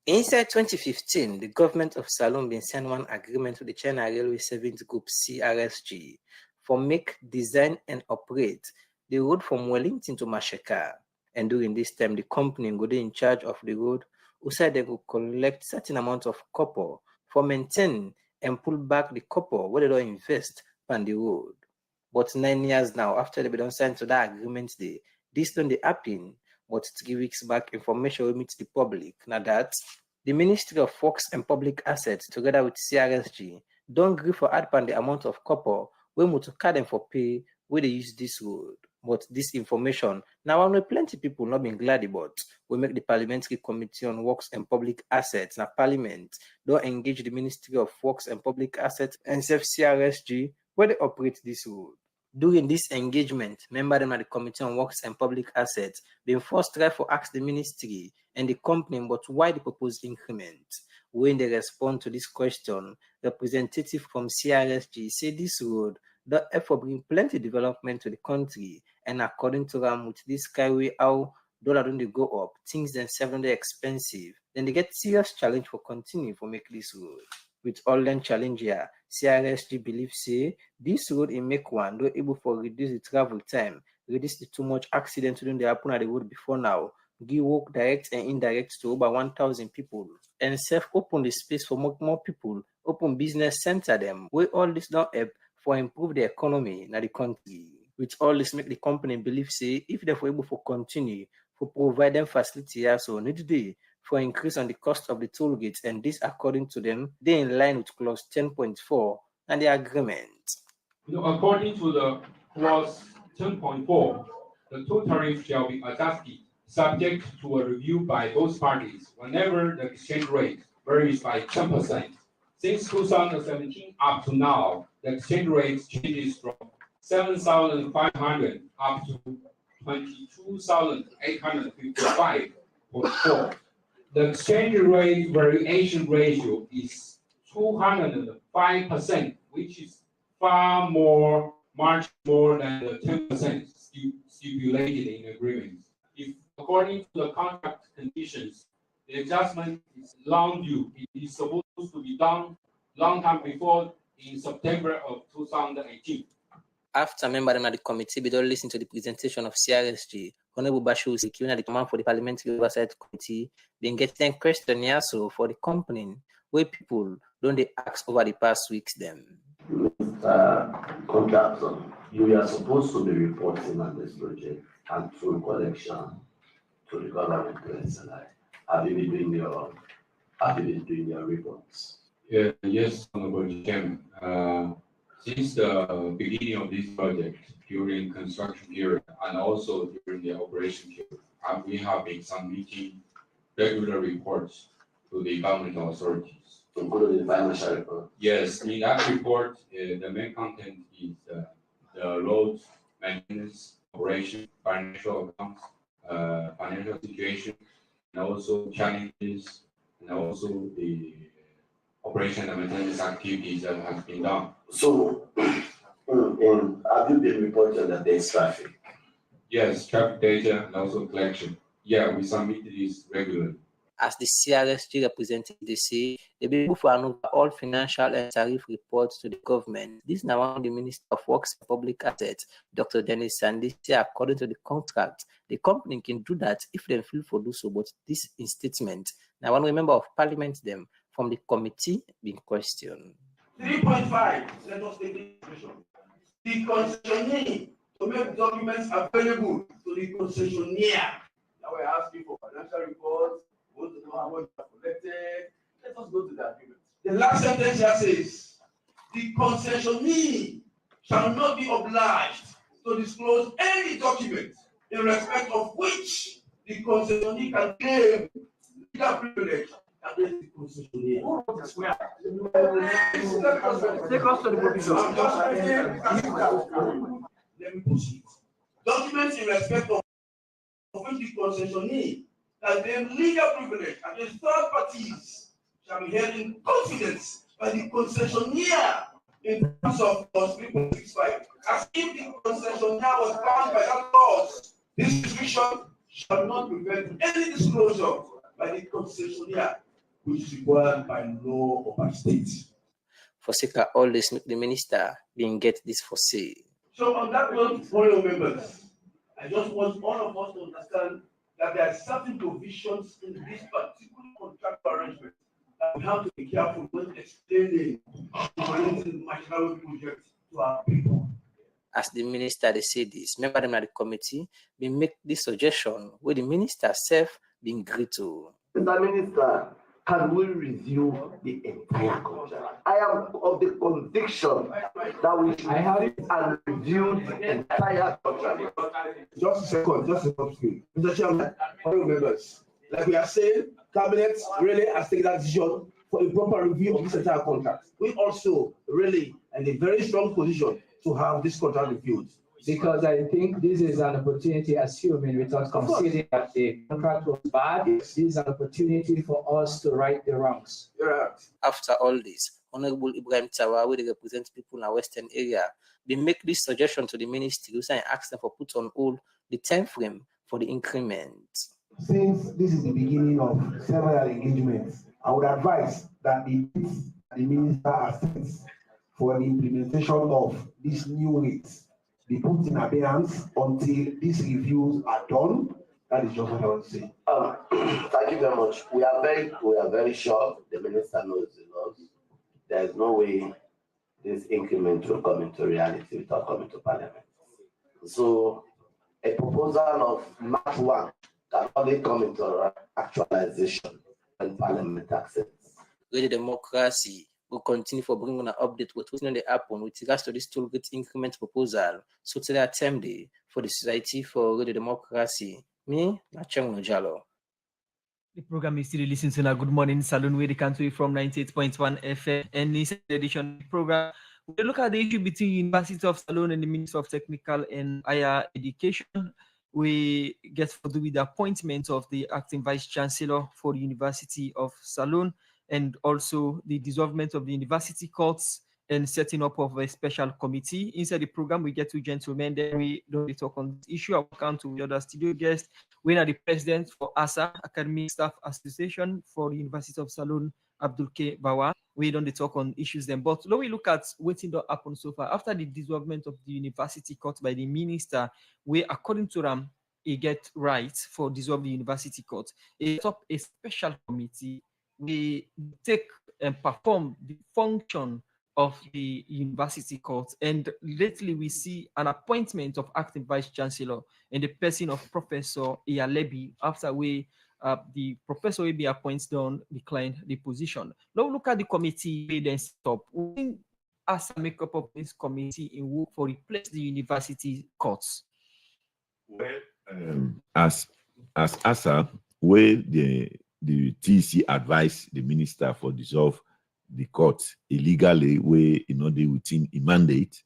Inside 2015, the government of Salon been signed one agreement with the China Railway Savings Group (CRSG) for make, design, and operate the road from Wellington to Masheka. And during this time, the company will be in charge of the road, who said they will collect certain amount of copper for maintain and pull back the copper where they don't invest on the road. But 9 years now, after they don't sign to that agreement, this don't happen. But 3 weeks back, information will meet the public. Now that the Ministry of Works and Public Assets, together with CRSG, don't agree for add on the amount of copper we must to cut them for pay where they use this road. But this information, now I know plenty of people not being glad about. We make the Parliamentary Committee on Works and Public Assets, now Parliament, don't engage the Ministry of Works and Public Assets and CRSG where they operate this road. During this engagement, members of the Committee on Works and Public Assets been first try for ask the ministry and the company about why the proposed increment. When they respond to this question, representative from CRSG say this road the effort bring plenty development to the country, and according to them, with this skyway how dollar don't they go up, things then 7 expensive, then they get serious challenge for continue for make this road. With all them challenge here, CRSG believes say this road in make one don't able for reduce the travel time, reduce the too much accidents when they happen at the road before now, give work direct and indirect to over 1,000 people, and self open the space for more people, open business center them, where all this don't help for improve the economy in the country. With all this make the company believe say if they're able to continue for provide them facility also need to for increase on the cost of the toll gates, and this, according to them, they in line with clause 10.4 and the agreement. According to the clause 10.4, the toll tariff shall be adjusted subject to a review by both parties whenever the exchange rate varies by 10%. Since 2017 up to now, the exchange rate changes from 7,500 up to 22,855.4. The exchange rate variation ratio is 205%, which is much more than the 10% stipulated in agreements. If according to the contract conditions, the adjustment is long due. It is supposed to be done long time before in September of 2018. After member of the committee, we don't listen to the presentation of CRSG. Honorable Bashu Sikuna, the command for the Parliamentary Oversight Committee, been getting questionnaires for the company where people don't they ask over the past weeks them. Mr. Contractor, you are supposed to be reporting on this project and through collection to the government. Have you been doing your reports? Yes, Honorable Chairman. Since the beginning of this project, during construction period and also during the operation period, we have been submitting regular reports to the government authorities. Including the financial report? Yes, in that report, the main content is the road maintenance, operation, financial accounts, financial situation, and also challenges, and also the operation and maintenance activities that has been done. So, have you been reporting the day's traffic? Yes, traffic data and also collection. Yeah, we submit this regularly. As the CRSG representative, they say they be able for an all financial and tariff reports to the government. This is now one of the Minister of Works and Public Assets, Dr. Dennis Sandy, say according to the contract, the company can do that if they feel for do so. But this in statement, now one member of Parliament them from the committee being questioned. 3.5, let us take the question. The concessionaire to make documents available to the concessionaire. Now we're asking for financial reports, want to know how much are collected. Let us go to the agreement. The last sentence here says, the concessionaire shall not be obliged to disclose any document in respect of which the concessionaire can claim legal privilege against the concessionaire. Take us to the provision. Let me proceed. Documents in respect of which the concessionaire can claim legal privilege against third parties shall be held in confidence by the concessionaire in terms of clause 3.65, as if the concessionaire was bound by that clause. This restriction shall not prevent any disclosure by the concessionaire which is required by law or by state. For Sika, all this the minister being get this for say. So on that note, honorable members, I just want all of us to understand that there are certain provisions in this particular contract arrangement that we have to be careful when explaining the national project to our people. As the minister they say this, member of the committee we make this suggestion where the minister self being agreed to. Mr. Minister, can we review the entire contract? I am of the conviction that we should and review the entire contract. Just a second, Mr. Chairman, honorable members, like we are saying, Cabinet really has taken that decision for a proper review of this entire contract. We also really in a very strong position to have this contract reviewed. Because I think this is an opportunity, assuming without considering that the contract was bad, this is an opportunity for us to right the wrongs. After all this, Honorable Ibrahim Tawa, who represent people in the Western area, they make this suggestion to the ministry and ask them for put on hold the time frame for the increment. Since this is the beginning of several engagements, I would advise that the minister has set for the implementation of these new rates be put in abeyance until these reviews are done. That is just what I want to say. Thank you very much. We are very sure the minister knows the laws. There is no way this increment will come into reality without coming to Parliament. So a proposal of March 1 can only come into actualization when Parliament accepts. The democracy will continue for bringing an update with what's going to happen with regards to this toolkit increment proposal. So today attempt for the Society for the Democracy. Me, Nachang Nojalo. The program is still listening to now. Good morning, Salon, where the country from 98.1 FM. And this edition of the program, we look at the issue between University of Salon and the Minister of Technical and Higher Education. We get to do with the appointment of the acting Vice Chancellor for the University of Salon, and also the dissolvement of the university courts and setting up of a special committee. Inside the program, we get two gentlemen. Then we don't talk on this issue. I'll come to the other studio guest. We are the president for ASA, Academic Staff Association for the University of Salon, Abdul K. Bawa. We don't talk on issues then. But when we look at what did happen so far, after the dissolvement of the university court by the minister, we, according to them, he get right for dissolve the university court. He set up a special committee. We take and perform the function of the university court, and lately we see an appointment of acting vice chancellor in the person of Professor Iyalebi, after the professor will be appointed on declined the position. Now look at the committee we then stop. We as a makeup of this committee in work for replace the university courts. Well, as ASA, where the TC advised the minister for dissolve the court illegally, where they within a mandate,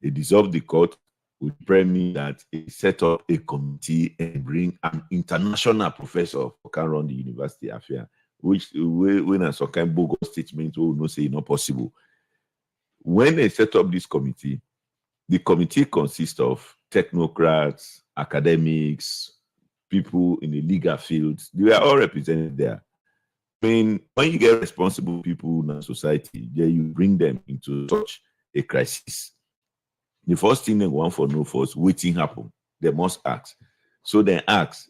they dissolve the court with premise that they set up a committee and bring an international professor who can run the university affair, which when a some kind bogus statement will not say not possible. When they set up this committee, the committee consists of technocrats, academics, people in the legal fields. They are all represented there. I mean, when you get responsible people in a society, yeah, you bring them into such a crisis. The first thing they want for no force, waiting happen. They must ask. So they ask.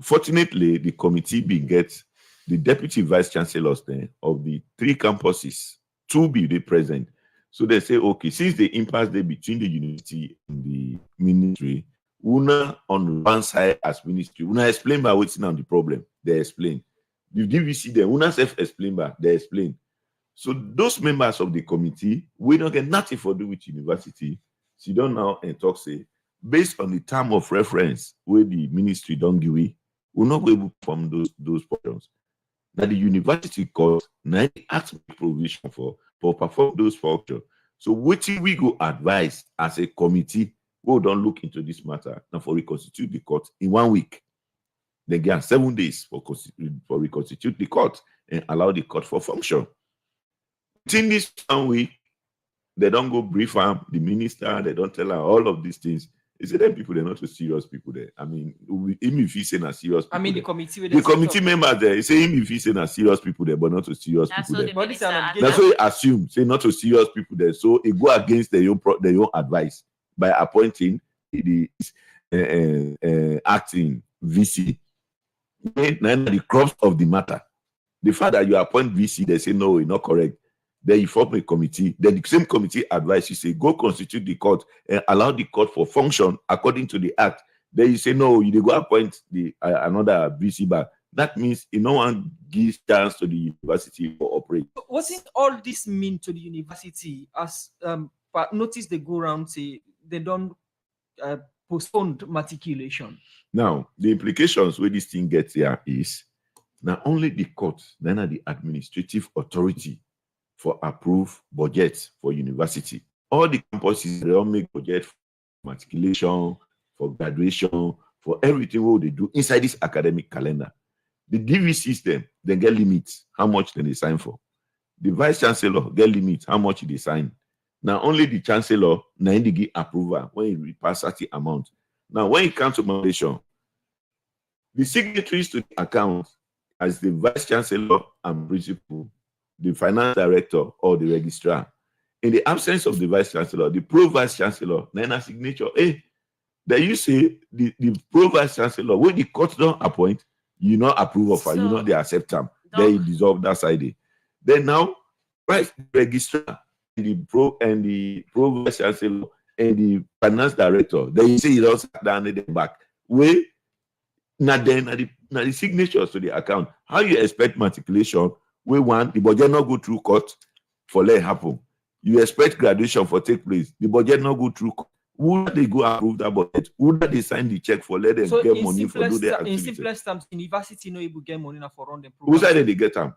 Fortunately, the committee gets the deputy vice chancellors then of the 3 campuses to be present. So they say, okay, since the impasse there between the university and the ministry, Una on one side as ministry, Una explain by what's now the problem. They explain. The DVC there, Una self-explain by, they explain. So those members of the committee, we don't get nothing for do with university. Sit down now and talk, say, based on the term of reference where the ministry don't give we will not be able to perform those portions. Now the university court now ask provision for perform those functions. So what we go advise as a committee, we don't look into this matter now for reconstitute the court in 1 week. They get 7 days for reconstitute the court and allow the court for function. Within this 1 week, they don't go brief the minister, they don't tell her all of these things. They say them people, they're not so serious people there. I mean, even if he's saying a serious people, I mean, the committee members there, say even if he's saying a serious people there, but not so serious people there. That's what he assume, say not so serious people there. So it go against their own advice by appointing the acting VC. Then the crux of the matter. The fact that you appoint VC, they say no, it's not correct. Then you form a committee. Then the same committee advice you say go constitute the court and allow the court for function according to the act. Then you say no, you go appoint the another VC back. That means no one gives chance to the university to operate. What does all this mean to the university? As notice they go around say they don't postpone matriculation. Now the implications where this thing gets here is not only the court, then the administrative authority for approve budgets for university. All the campuses, they all make budget for matriculation, for graduation, for everything what they do inside this academic calendar. The DV system, they get limits, how much they sign for. The vice chancellor get limits, how much they sign. Now only the chancellor, now they give approval when he pass certain amount. Now when it comes to moderation, the signatories to the account as the vice chancellor and principal, the finance director or the registrar. In the absence of the vice chancellor, the pro vice chancellor, then a signature. Then you say the pro vice chancellor, when the court don't appoint, you not approve of her, you know they accept them. Then you dissolve that side. Then now, right, registrar, the pro vice chancellor and the finance director, then you say you don't sit down in the back. Where Now then, now the signatures to the account. How you expect matriculation? We want the budget not go through court for let happen. You expect graduation for take place. The budget not go through court. Would they go approve that budget? Would they sign the check for let them So get money for do their in activity? simplest terms, university no able get money now for run the Who program. side they get them?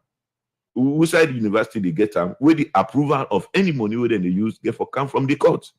Who side university they get them? Where the approval of any money where they use get for come from the court.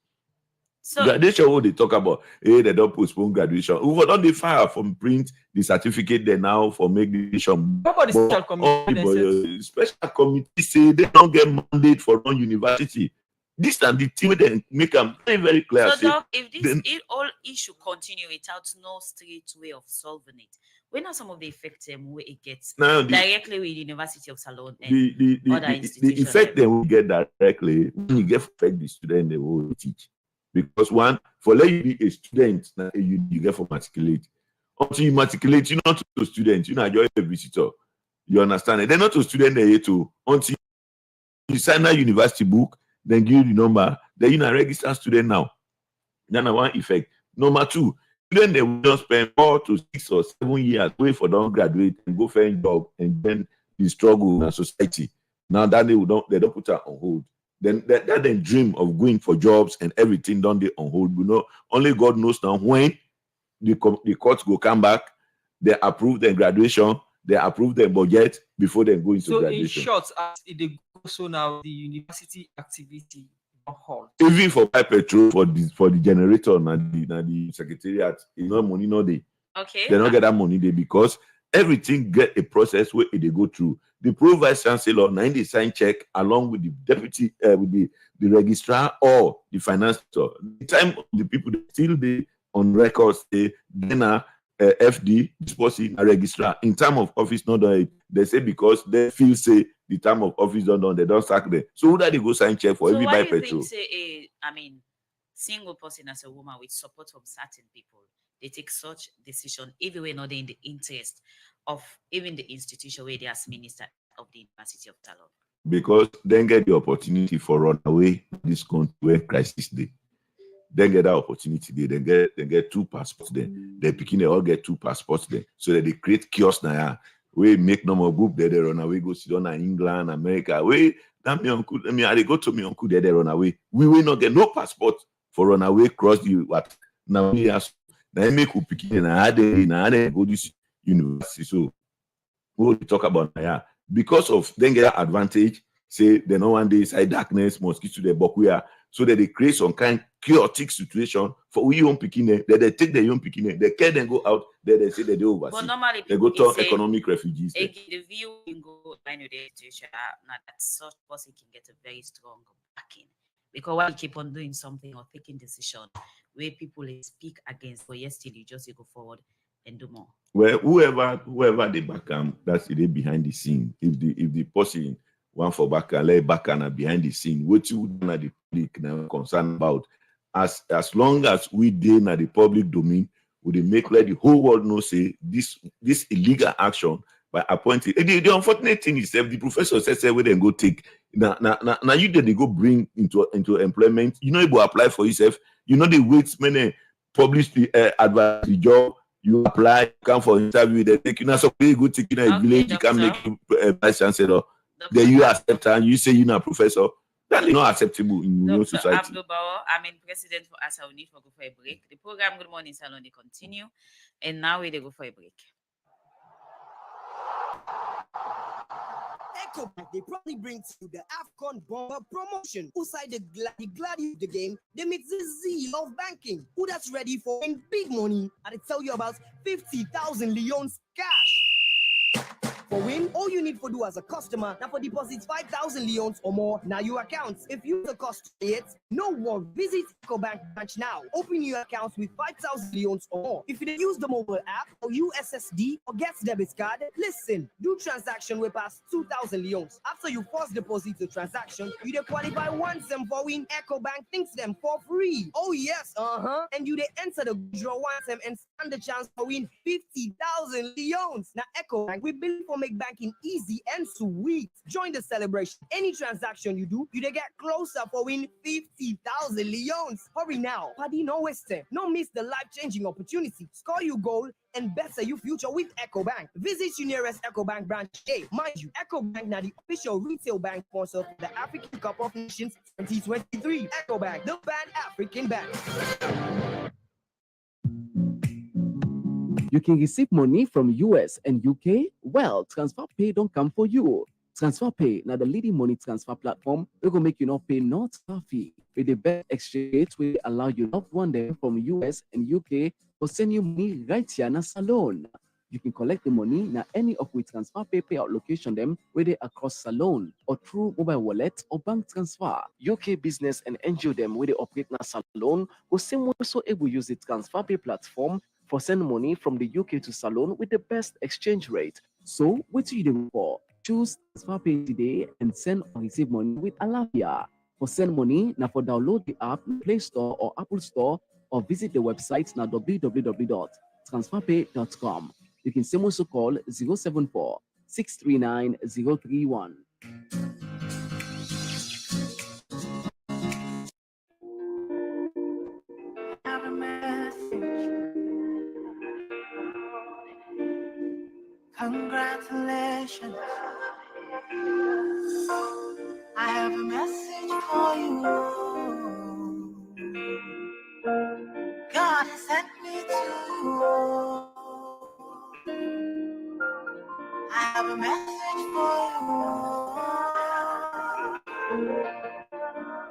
So Graduation, what they talk about, hey, they don't postpone graduation. Who don't they fire from print the certificate they now for make the decision? What about the special committee? Special committee say they don't get mandate for run university. This and the team they make them very, very clear. So, say, Doc, if this all issue continue without no straight way of solving it, when are some of the effects where it gets now, directly with the University of Salon and other the institutions? effect they will get directly when you get affect the student they will teach. Because one, for let you be a student, you get for matriculate. Until you matriculate, you're not a student, you're not a visitor. You understand it? They're not a student there too. Until you sign a university book, then give you the number, then you're a registered student now. That's one effect. Number two, students they will just spend 4 to 6 or 7 years wait for them graduate and go find a job and then the struggle in society. Now that they don't put that on hold. Then that then dream of going for jobs and everything done they on hold. You know, only God knows now when the courts go come back, they approve their graduation, they approve their budget before they go into graduation. In short, as they go so now the university activity on hold. Even for buy petrol for the generator and the secretariat, you know, money no they. Okay. They don't get that money there because everything get a process where they go through. The pro-vice chancellor now they sign check along with the deputy, with the registrar or the finance store. The time the people that still they on record say then FD this person a registrar in time of office not done it. They say because they feel say the time of office done they don't sack them. So who that they go sign check for every buy petrol? So why do you think say single person as a woman with support from certain people, they take such decision even when not in the interest of even the institution where they as minister of the University of Talon? Because then get the opportunity for run away this country where crisis day. Then get that opportunity there. They get 2 passports there. They picking they all get 2 passports there. So that they create kiosks now. We make no more group there, they run away, go sit down in England, America. We that me uncle. I mean, I go to me uncle there, they run away. We will not get no passport for run away cross the what now we have now make who picking and I go this university. So what we talk about now, because of then get that advantage, say they no one day inside darkness, mosquito the book we are, so that they create some kind of chaotic situation for we young picking that they take the young picking they can then go out there, they say that they oversee. But normally they go to economic refugees. The view can go line with the situation now that such person can get a very strong backing. Because while you keep on doing something or taking decision where people speak against, but yes, still you just go forward and do more. Well, whoever they back that's the behind the scene. If the person one for back let back behind the scene, what you would the public now concerned about, as long as we did in the public domain, would they make let the whole world know say this illegal action by appointing. The unfortunate thing is if the professor says where they go take now you did they go bring into employment, you know, you go apply for yourself, you know, the wait many publish the advisory job, you apply, come for interview, they take you now so you go take you in a village, you can make you vice chancellor, then you accept and you say you're not a professor. That is not acceptable in your society. Abdul Bawa, I'm president for ASA. We need to go for a break. The program Good Morning Salon they continue, and now we go for a break. EcoBank, they probably bring to you the AFCON bomber promotion. Who side the gladiator of the game, they meet the zeal of banking. Who that's ready for big money? I tell you about 50,000 Leons cash. For win, all you need for do as a customer, now for deposit 5,000 Leons or more, now your accounts. If you the cost it, no worry. Visit EcoBank branch now. Open your accounts with 5,000 Leons or more. If you use the mobile app or USSD or get debit card, listen, do transaction with past 2,000 Leons. After you first deposit the transaction, you dey qualify once them for win. EcoBank thinks them for free. Oh yes, and you dey enter the draw once them and stand the chance for win 50,000 Leons. Now EcoBank, we believe for make banking easy and sweet. Join the celebration. Any transaction you do, you dey get closer for win 50,000 leons. Hurry now. Paddy no wasting. No miss the life-changing opportunity. Score you goal and better you future with EcoBank. Visit your nearest EcoBank branch today. Mind you, EcoBank now the official retail bank sponsor for the African Cup of Nations 2023. EcoBank, the Pan-African Bank. You can receive money from US and UK? Well, TransferPay don't come for you. TransferPay, now the leading money transfer platform, we will make you not pay no transfer fee. With the best exchange rate, we allow you loved one them from US and UK to send you money right here in a salon. You can collect the money now any of we TransferPay payout location them, whether across salon or through mobile wallet or bank transfer. UK business and NGO them where they operate in a salon, who same also able to use the TransferPay platform for send money from the UK to salon with the best exchange rate. So, what do you do for? Choose TransferPay today and send or receive money with Alafia. For send money, now for download the app in Play Store or Apple Store or visit the website now www.transferpay.com. You can also call 074 639 031. Congratulations. I have a message for you. God has sent me to you. I have a message for you.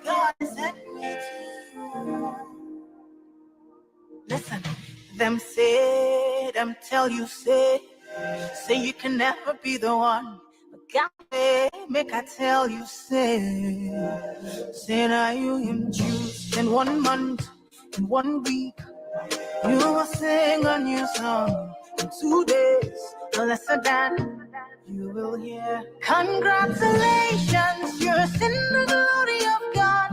God has sent me to you. Listen, them say, them tell you, say you can never be the one. But God, make I tell you, say now you him choose in 1 month, in 1 week. You will sing a new song in 2 days, no lesser than you will hear. Congratulations, you're in the glory of God.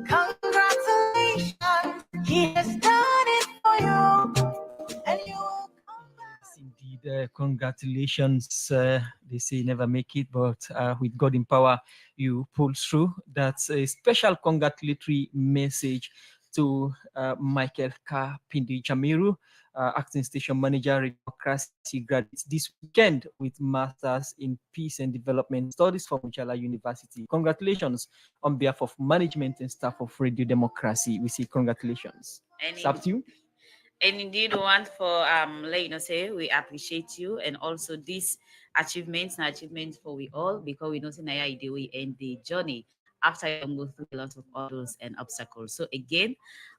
Congratulations, He has done it for you, and you will Indeed, congratulations. They say never make it, but with God in power, you pull through. That's a special congratulatory message to Michael K. Pindi Jamiru, acting station manager, democracy graduates this weekend with masters in peace and development studies from Ujala University. Congratulations on behalf of management and staff of Radio Democracy. We say congratulations. It's up to you. And indeed, we want for let you know say we appreciate you, and also these achievements for we all, because we know say we end the journey after you go through a lot of hurdles and obstacles. So again,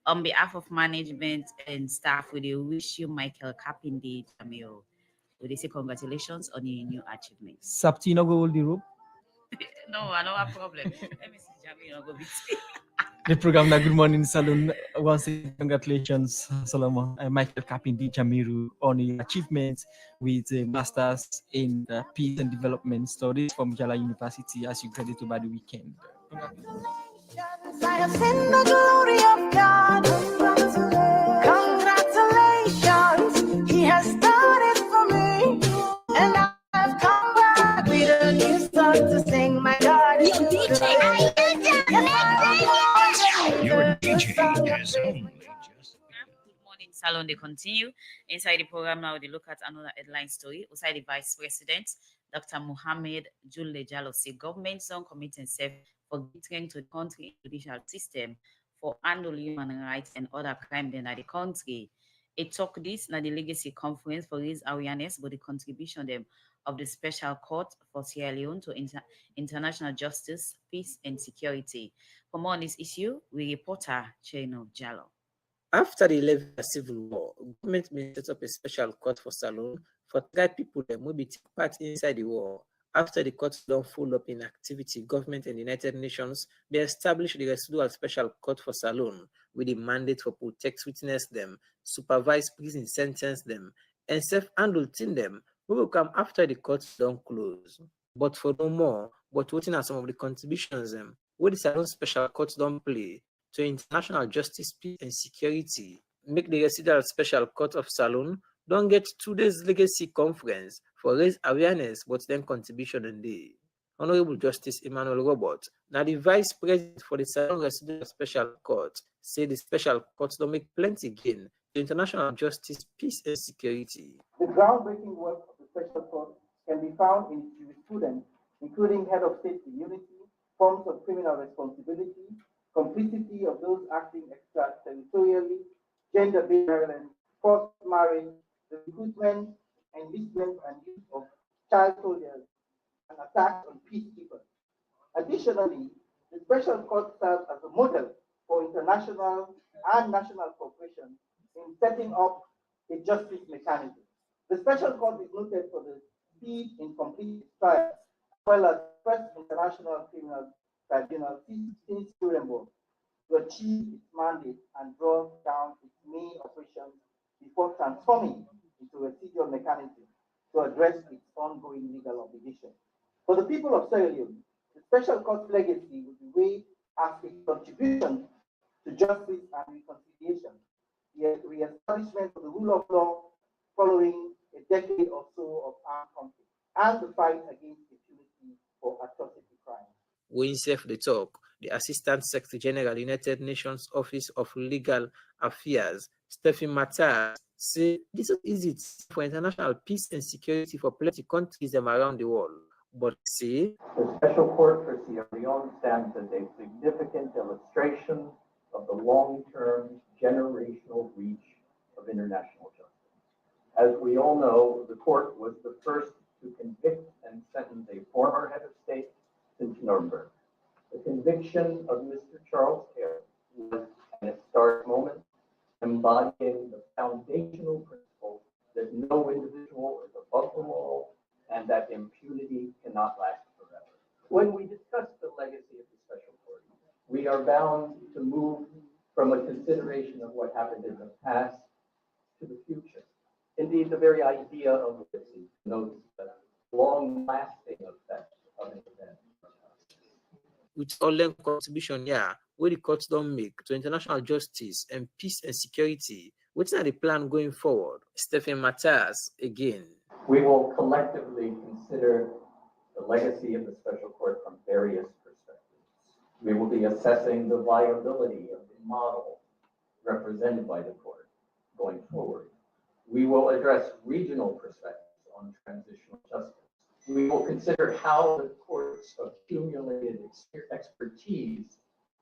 on behalf of management and staff, we do wish you, Michael Kapindi Jamil, we say congratulations on your new achievements. Sapti no go hold the rope. No, I don't have a problem. Let me see Jamil go with The program na Good Morning Salon. Once again, congratulations, Solomon and Michael Kapindi Jamiru, on your achievements with a master's in peace and development studies from Ujala University as you graduate by the weekend. I have seen the glory of God. Congratulations, He has done it for me, and I've come back with a new song to sing. My God, Your DJ has only just. Good morning, Salon. They continue inside the program now. They look at another headline story. Outside the Vice President, Dr. Mohammed Julle Jallo, say government zone committing self for getting to the country judicial system for handle human rights and other crime in the country. It talk this na the legacy conference for raise awareness about the contribution them of the Special Court for Sierra Leone to international justice, peace, and security. For more on this issue, we reporter Cheno Jallo. After the 11th civil war, government may set up a special court for Salon for try people that will be take part inside the war. After the court don't full up in activity, government and the United Nations may establish the residual special court for Salon with the mandate for protect witness them, supervise prison sentence them, and self-handle team them who will come after the court don't close. But for no more, but waiting at some of the contributions them, where the Salon special courts don't play to international justice, peace, and security, make the residual special court of Salon Don't get today's legacy conference for raise awareness, but then contribution in the Honorable Justice Emmanuel Robert, now the Vice President for the Salon Residential Special Court, say the special courts don't make plenty gain to international justice, peace, and security. The groundbreaking work of the Special Court can be found in jurisprudence, including head of state immunity, forms of criminal responsibility, complicity of those acting extraterritorially, gender-based violence, forced marriage, the recruitment, enlistment, and use of child soldiers, and attacks on peacekeepers. Additionally, the Special Court serves as a model for international and national cooperation in setting up a justice mechanism. The Special Court is noted for the speed in completing its trial, as well as the first international criminal tribunal since Nuremberg to achieve its mandate and draw down its main operations before transforming into a residual mechanism to address its ongoing legal obligations. For the people of Sierra Leone, the Special Court's legacy will be weighed as a contribution to justice and reconciliation, the re-establishment of the rule of law following a decade or so of armed conflict, and the fight against impunity for atrocity crimes. Winsef the Talk, the Assistant Secretary General, United Nations Office of Legal Affairs, Stephen Matters, say this is easy for international peace and security for plenty countries around the world. But see, the Special Court for Sierra Leone stands as a significant illustration of the long-term generational reach of international justice. As we all know, the court was the first to convict and sentence a former head of state since Nuremberg. The conviction of Mr. Charles Taylor was an historic moment, embodying the foundational principle that no individual is above the law and that impunity cannot last forever. When we discuss the legacy of the Special Court, we are bound to move from a consideration of what happened in the past to the future. Indeed, the very idea of legacy notes the long-lasting effect of an event. With all the contribution here, where the courts don't make to international justice and peace and security, what's the plan going forward? Stephen Matters again. We will collectively consider the legacy of the Special Court from various perspectives. We will be assessing the viability of the model represented by the court going forward. We will address regional perspectives on transitional justice. We will consider how the court's accumulated expertise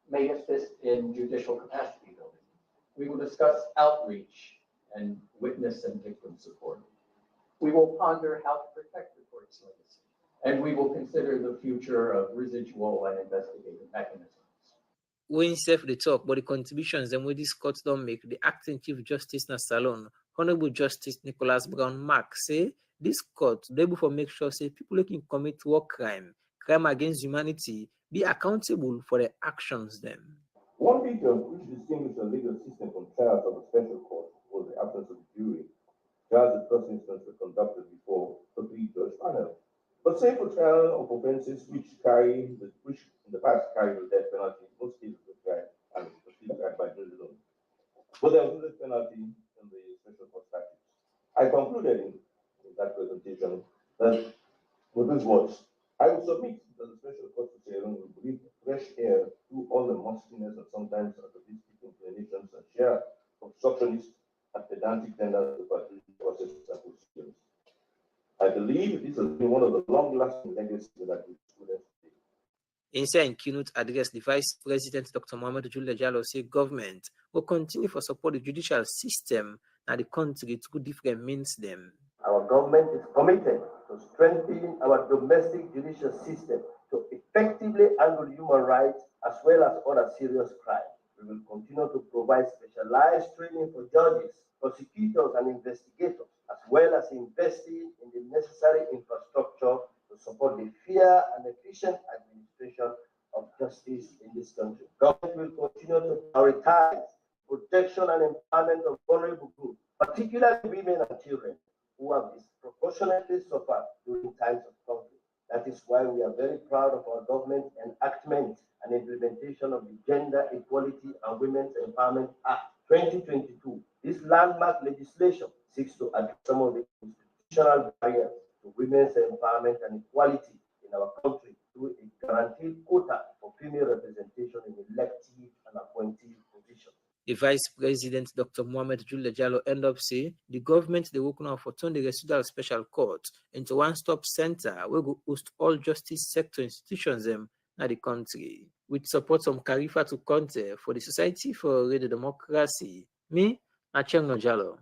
may assist in judicial capacity building. We will discuss outreach and witness and victim support. We will ponder how to protect the court's legacy, and we will consider the future of residual and investigative mechanisms. When self the talk, but the contributions and what these courts don't make, the acting Chief Justice na Salon, Honorable Justice Nicholas Brown Mark, say this court they able to make sure say people who can commit war crime against humanity, be accountable for their actions then. One feature which distinguished the legal system from trials of the Special Court was the absence of a jury. Trials in first instance were conducted before the three-judge panel. But say for trial of offences which in the past carried the death penalty, most cases were tried and still tried by jury alone. But there was no death penalty in the Special Court statutes. I concluded in that presentation that with these words, I will submit that the Special Court of Sierra Leone will breathe fresh air through all the mustiness and sometimes atavistic inclinations and share obstructionist and pedantic tenders of the process and procedures. I believe this has been one of the long-lasting legacies that we students today. In keynote address, the Vice President Dr. Mohamed Julia Jallo said government will continue to support the judicial system and the country through different means them. Our government is committed to strengthening our domestic judicial system to effectively handle human rights as well as other serious crimes. We will continue to provide specialized training for judges, prosecutors, and investigators, as well as investing in the necessary infrastructure to support the fair and efficient administration of justice in this country. Government will continue to prioritize protection and empowerment of vulnerable groups, particularly women and children, who have disproportionately suffered during times of conflict. That is why we are very proud of our government enactment and implementation of the Gender Equality and Women's Empowerment Act 2022. This landmark legislation seeks to address some of the institutional barriers to women's empowerment and equality in our country through a guaranteed quota for female representation in elective and appointed positions. The Vice President, Dr. Mohamed Judicial, end up saying the government they work now for turn the residual special court into one-stop center where go host all justice sector institutions in the country. With support from Karifa to Conte for the Society for Radio Democracy. Me, Acheng Nojalo.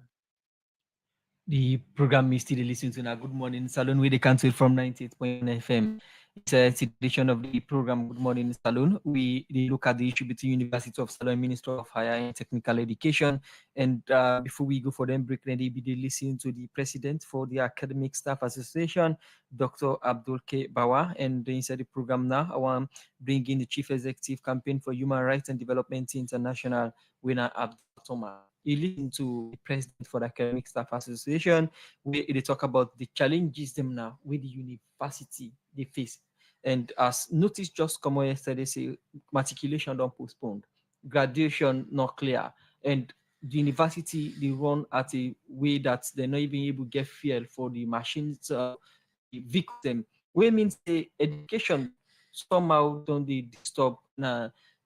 The program is still listening to now. Good morning, Salon, with the council from 98.9 FM. It's a edition of the program Good Morning Salon. We look at the issue between University of Salon and Ministry of Higher and Technical Education. And before we go for them break, then they be listening to the president for the Academic Staff Association, Dr. Abdul K. Bawa. And inside the program now, I want to bring in the Chief Executive Campaign for Human Rights and Development International, winner Abdul Thomas. You listen to the president for the Academic Staff Association, where they talk about the challenges them now with the university they face. And as notice just come on yesterday, say matriculation don't postponed, graduation not clear, and the university they run at a way that they're not even able to get fuel for the machines, victim. We means the education somehow don't they disturb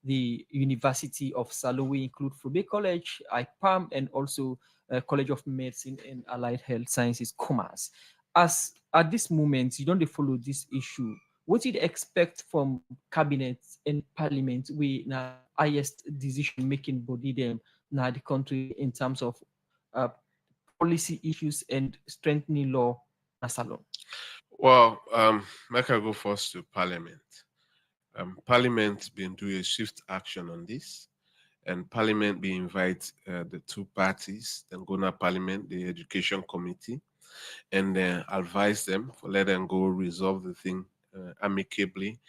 the University of Salon. We include Fube College, IPAM, and also College of Medicine and Allied Health Sciences, Commerce. As at this moment, you don't follow this issue. What did you expect from cabinet and parliament? We now highest decision making body them now the country in terms of policy issues and strengthening law in Salon. Well, make I go first to Parliament. Parliament been doing a swift action on this, and Parliament be invite the two parties, then go to Parliament, the Education Committee, and then advise them for let them go resolve the thing amicably.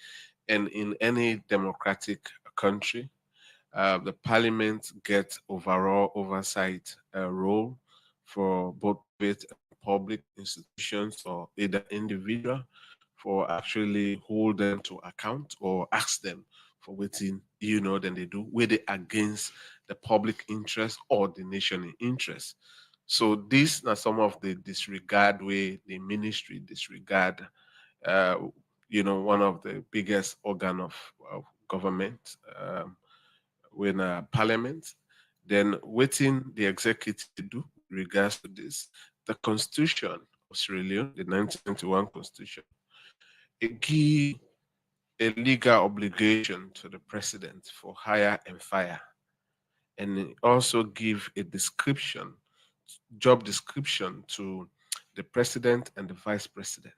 And in any democratic country, the Parliament gets overall oversight role for both private and public institutions or either individual, for actually hold them to account or ask them for waiting, then they do, whether against the public interest or the national interest. So these are some of the disregard way the ministry disregard, one of the biggest organ of government, when Parliament, then waiting the executive to do in regards to this, the Constitution of Sierra Leone, the 1991 Constitution, it gives a legal obligation to the president for hire and fire. And it also gives a description, job description to the president and the vice president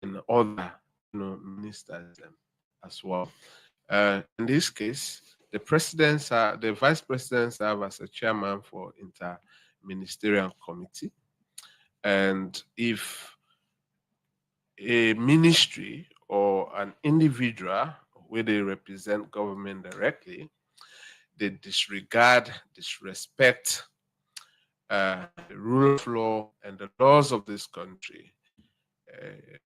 and other ministers as well. In this case, the vice presidents serve as a chairman for inter-ministerial committee. And if a ministry or an individual where they represent government directly, they disregard, disrespect the rule of law and the laws of this country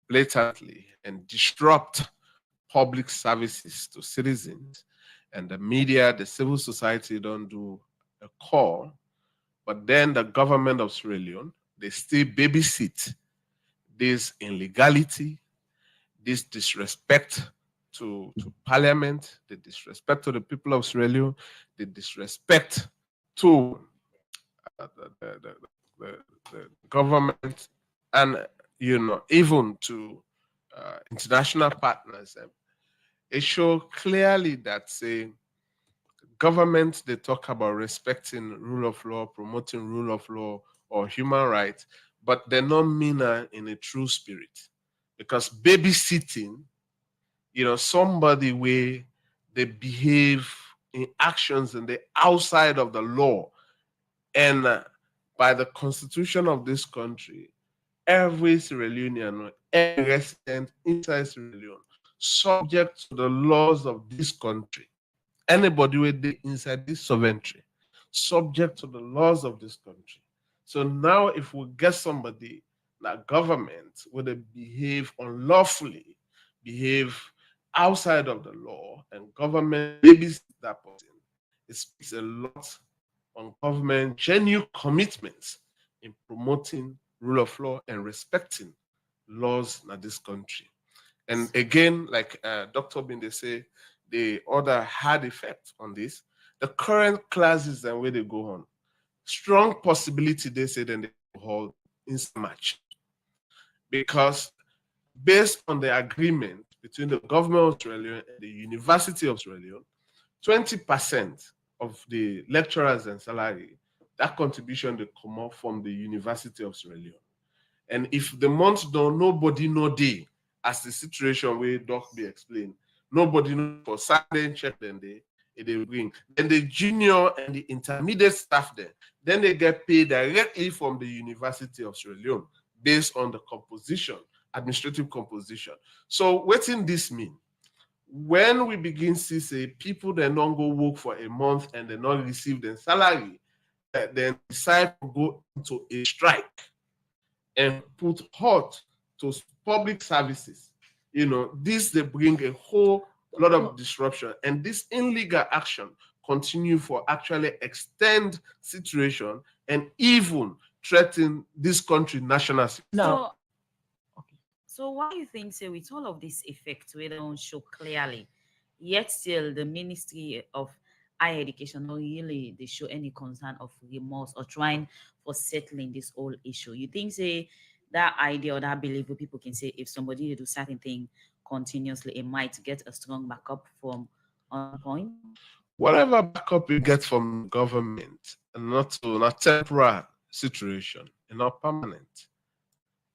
blatantly and disrupt public services to citizens, and the media, the civil society don't do a call, but then the government of Sierra Leone, they still babysit this illegality, this disrespect to Parliament, the disrespect to the people of Sierra Leone, the disrespect to the government, and even to international partners. It shows clearly that say government they talk about respecting rule of law, promoting rule of law or human rights, but they're not mean in a true spirit. Because babysitting, somebody where they behave in actions and the outside of the law, and by the constitution of this country, every Sierra Leonean, every resident inside Sierra Leone, subject to the laws of this country. Anybody with the inside this sovereignty, subject to the laws of this country. So now if we get somebody, that government, where they behave unlawfully, behave outside of the law, and government babysit that person, it speaks a lot on government genuine commitments in promoting rule of law and respecting laws in this country. And again, like Dr. Binde say, the order had effect on this. The current classes and where they go on, strong possibility they say then they hold in match. Because based on the agreement between the government of Sierra Leone and the University of Sierra Leone, 20% of the lecturers and salary, that contribution they come up from the University of Sierra Leone. And if the month don't, nobody know day, as the situation where Doc be explained, nobody know for Saturday check then they bring. Then the junior and the intermediate staff there, then they get paid directly from the University of Sierra Leone based on the composition, administrative composition. So what in this mean? When we begin to say people that don't go work for a month and they not receive their salary, then decide to go into a strike and put halt to public services. You know, this they bring a whole lot of disruption, and this illegal action continue for actually extend situation and even threaten this country national security. So why do you think, say, with all of this effect, we don't show clearly, yet still the Ministry of Higher Education don't really they show any concern of remorse or trying for settling this whole issue? You think, say, that idea or that belief where people can say if somebody do certain thing continuously, it might get a strong backup from on point? Whatever backup you get from government, and not temporary situation, and not permanent.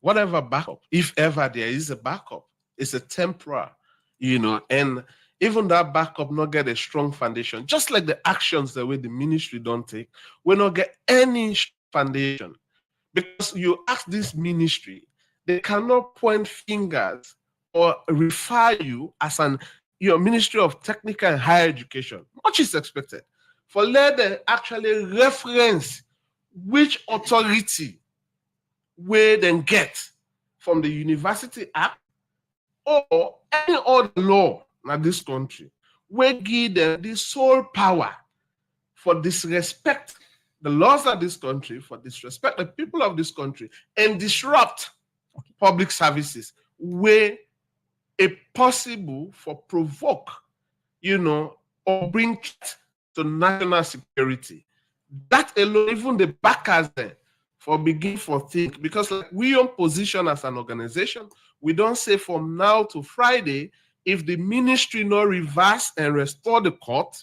Whatever backup, if ever there is a backup, it's a temporary, you know, and even that backup not get a strong foundation, just like the actions the way the ministry don't take, will not get any foundation. Because you ask this ministry, they cannot point fingers or refer you as an Ministry of Technical and Higher Education. Much is expected. For let them actually reference which authority where they get from the University Act or any other law in this country, where give them the sole power for disrespect the laws of this country, for disrespect the people of this country, and disrupt public services where it possible for provoke, or bring to national security. That alone, even the backers there, for begin for think, because like we on position as an organization, we don't say from now to Friday, if the ministry not reverse and restore the court,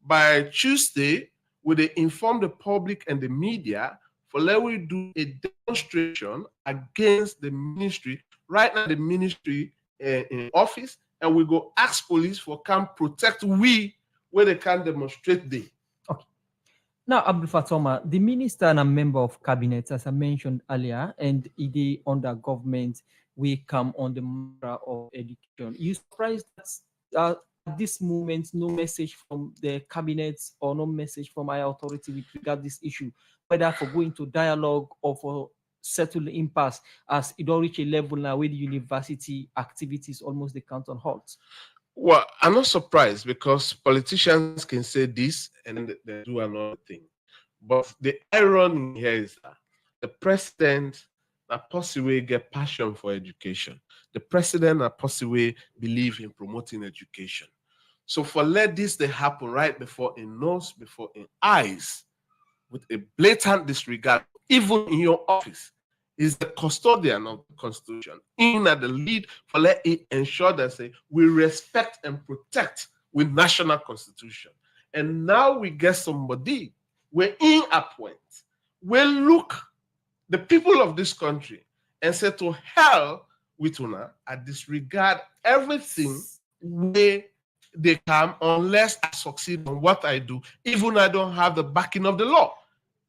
by Tuesday, we they inform the public and the media for let we do a demonstration against the ministry. Right now, the ministry in office, and we go ask police for can protect we where they can demonstrate they. Okay. Now, Abdul Fatoma, the minister and a member of cabinet, as I mentioned earlier, and he under government, we come on the matter of education. You surprised that at this moment, no message from the cabinet or no message from our authority with regard to this issue, whether for going to dialogue or for settle the impasse, as it don't reach a level now where the university activities almost they count on halt? Well, I'm not surprised because politicians can say this and they do another thing. But the irony here is that the president that possibly get passion for education. The president that possibly believe in promoting education. So for let this they happen right before in nose, before in eyes, with a blatant disregard, even in your office, is the custodian of the Constitution, in at the lead for let it ensure that say we respect and protect with national Constitution. And now we get somebody we're in a point where look the people of this country and say to hell with una, I disregard everything where they come unless I succeed on what I do, even I don't have the backing of the law.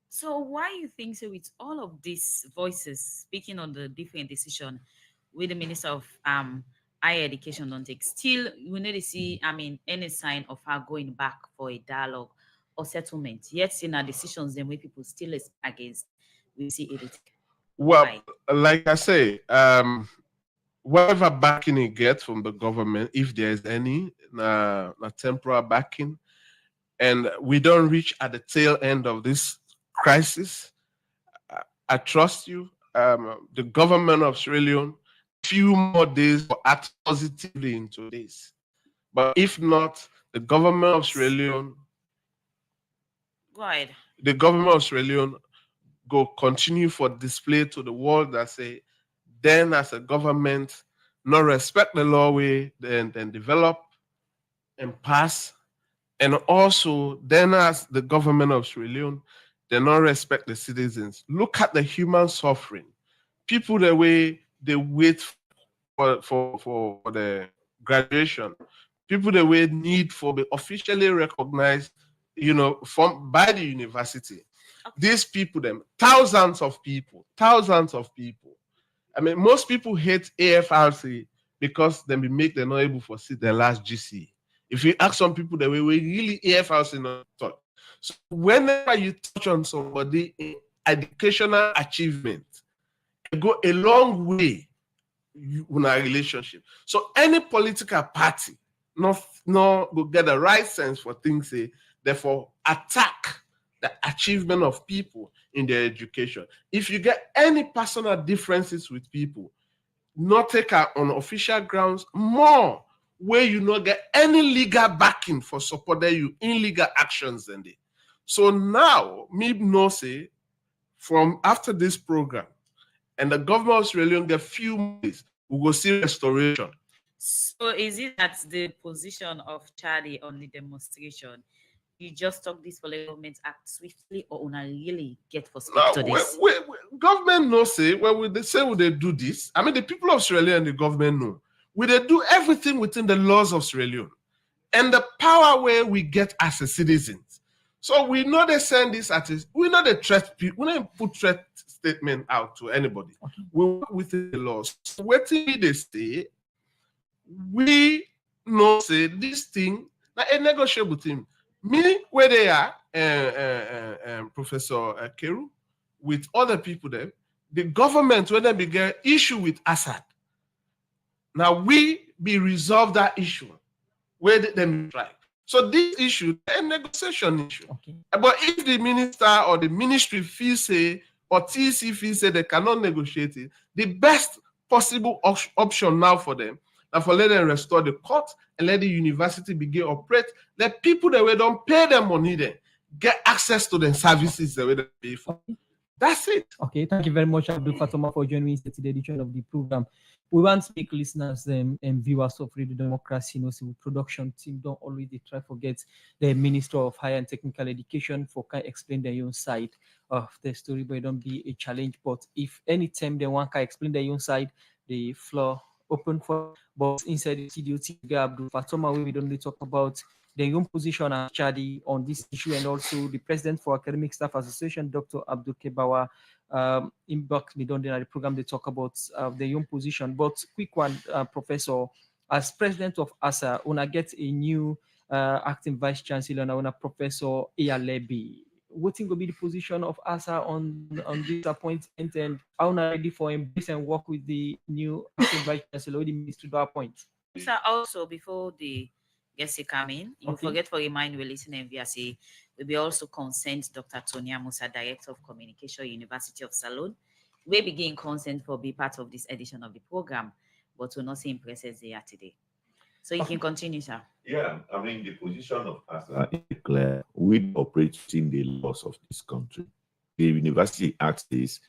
So why you think so with all of these voices speaking on the different decision with the Minister of Higher Education don't take, still we need to see, any sign of her going back for a dialogue or settlement, yet in our decisions then where people still is against, we see it. Well, like I say, whatever backing you get from the government, if there is any, temporary backing, and we don't reach at the tail end of this crisis, I trust you. The government of Sierra Leone, few more days to act positively into this. But if not, the government of Sierra Leone, Go ahead. the government of Sierra Leone go continue for display to the world that say, then as a government, not respect the law way, then develop and pass. And also, then as the government of Sierra Leone, they not respect the citizens. Look at the human suffering. People the way they wait for the graduation. People the way need for be officially recognized, from by the university. These people, them thousands of people. I mean, most people hate AFRC because they make them not able to see their last GC. If you ask some people that we really AFRC not touch. So whenever you touch on somebody in educational achievement, it go a long way in a relationship. So any political party not go get the right sense for things, say, therefore attack the achievement of people in their education. If you get any personal differences with people, not take out on official grounds, more where you not get any legal backing for supporting you in legal actions than they. So now, me no say, from after this program, and the government of Sierra Leone get few months, we will see restoration. So is it that the position of Charlie on the demonstration, you just talk this for the government act swiftly, or una really get for speak to this? Government no say, they say will they do this? I mean, the people of Sierra Leone and the government know. Will they do everything within the laws of Sierra Leone? And the power where we get as a citizens. So we know they send this artist, we know they threat people, we don't put threat statement out to anybody. Okay. We work within the laws. So what they say, we know say this thing, like a negotiable thing. Me, where they are, Professor Keru, with other people there, the government, when they began issue with Assad, now we be resolve that issue where them strike. So this issue, a negotiation issue. Okay. But if the minister or the ministry feels say, or TC feels say they cannot negotiate it, the best possible option now for them, and for let them restore the court and let the university begin operate, let people that we don't pay them money then get access to the services that we don't pay for. That's it. Okay, thank you very much, Abdul Fatoma, for joining us in today's edition of the program. We want to make listeners and viewers of Radio Democracy, the production team don't always try to forget the Minister of Higher and Technical Education for can explain their own side of the story, but it don't be a challenge. But if anytime they want to explain their own side, the floor open for. But inside the studio, Abdul Fatoma, we don't really talk about the young position as Chadi on this issue, and also the president for Academic Staff Association, Dr. Abdul Kebawa, in the program, they talk about the young position. But quick one, Professor, as president of ASA, una get a new acting vice chancellor, now Professor Eyalebi. What will be the position of ASA on this appointment, and how are ready for embrace and work with the new acting vice chancellor, the ministry to appoint? Sir, also before the guests come in, you forget for remind we listening via say we be also consent Dr. Tonia Musa, Director of Communication, University of Salone. We begin consent for be part of this edition of the program, but we're not seeing presence there today. So you can continue, sir. Yeah, I mean, the position of ASA is clear. We operate in the laws of this country. The University Act is,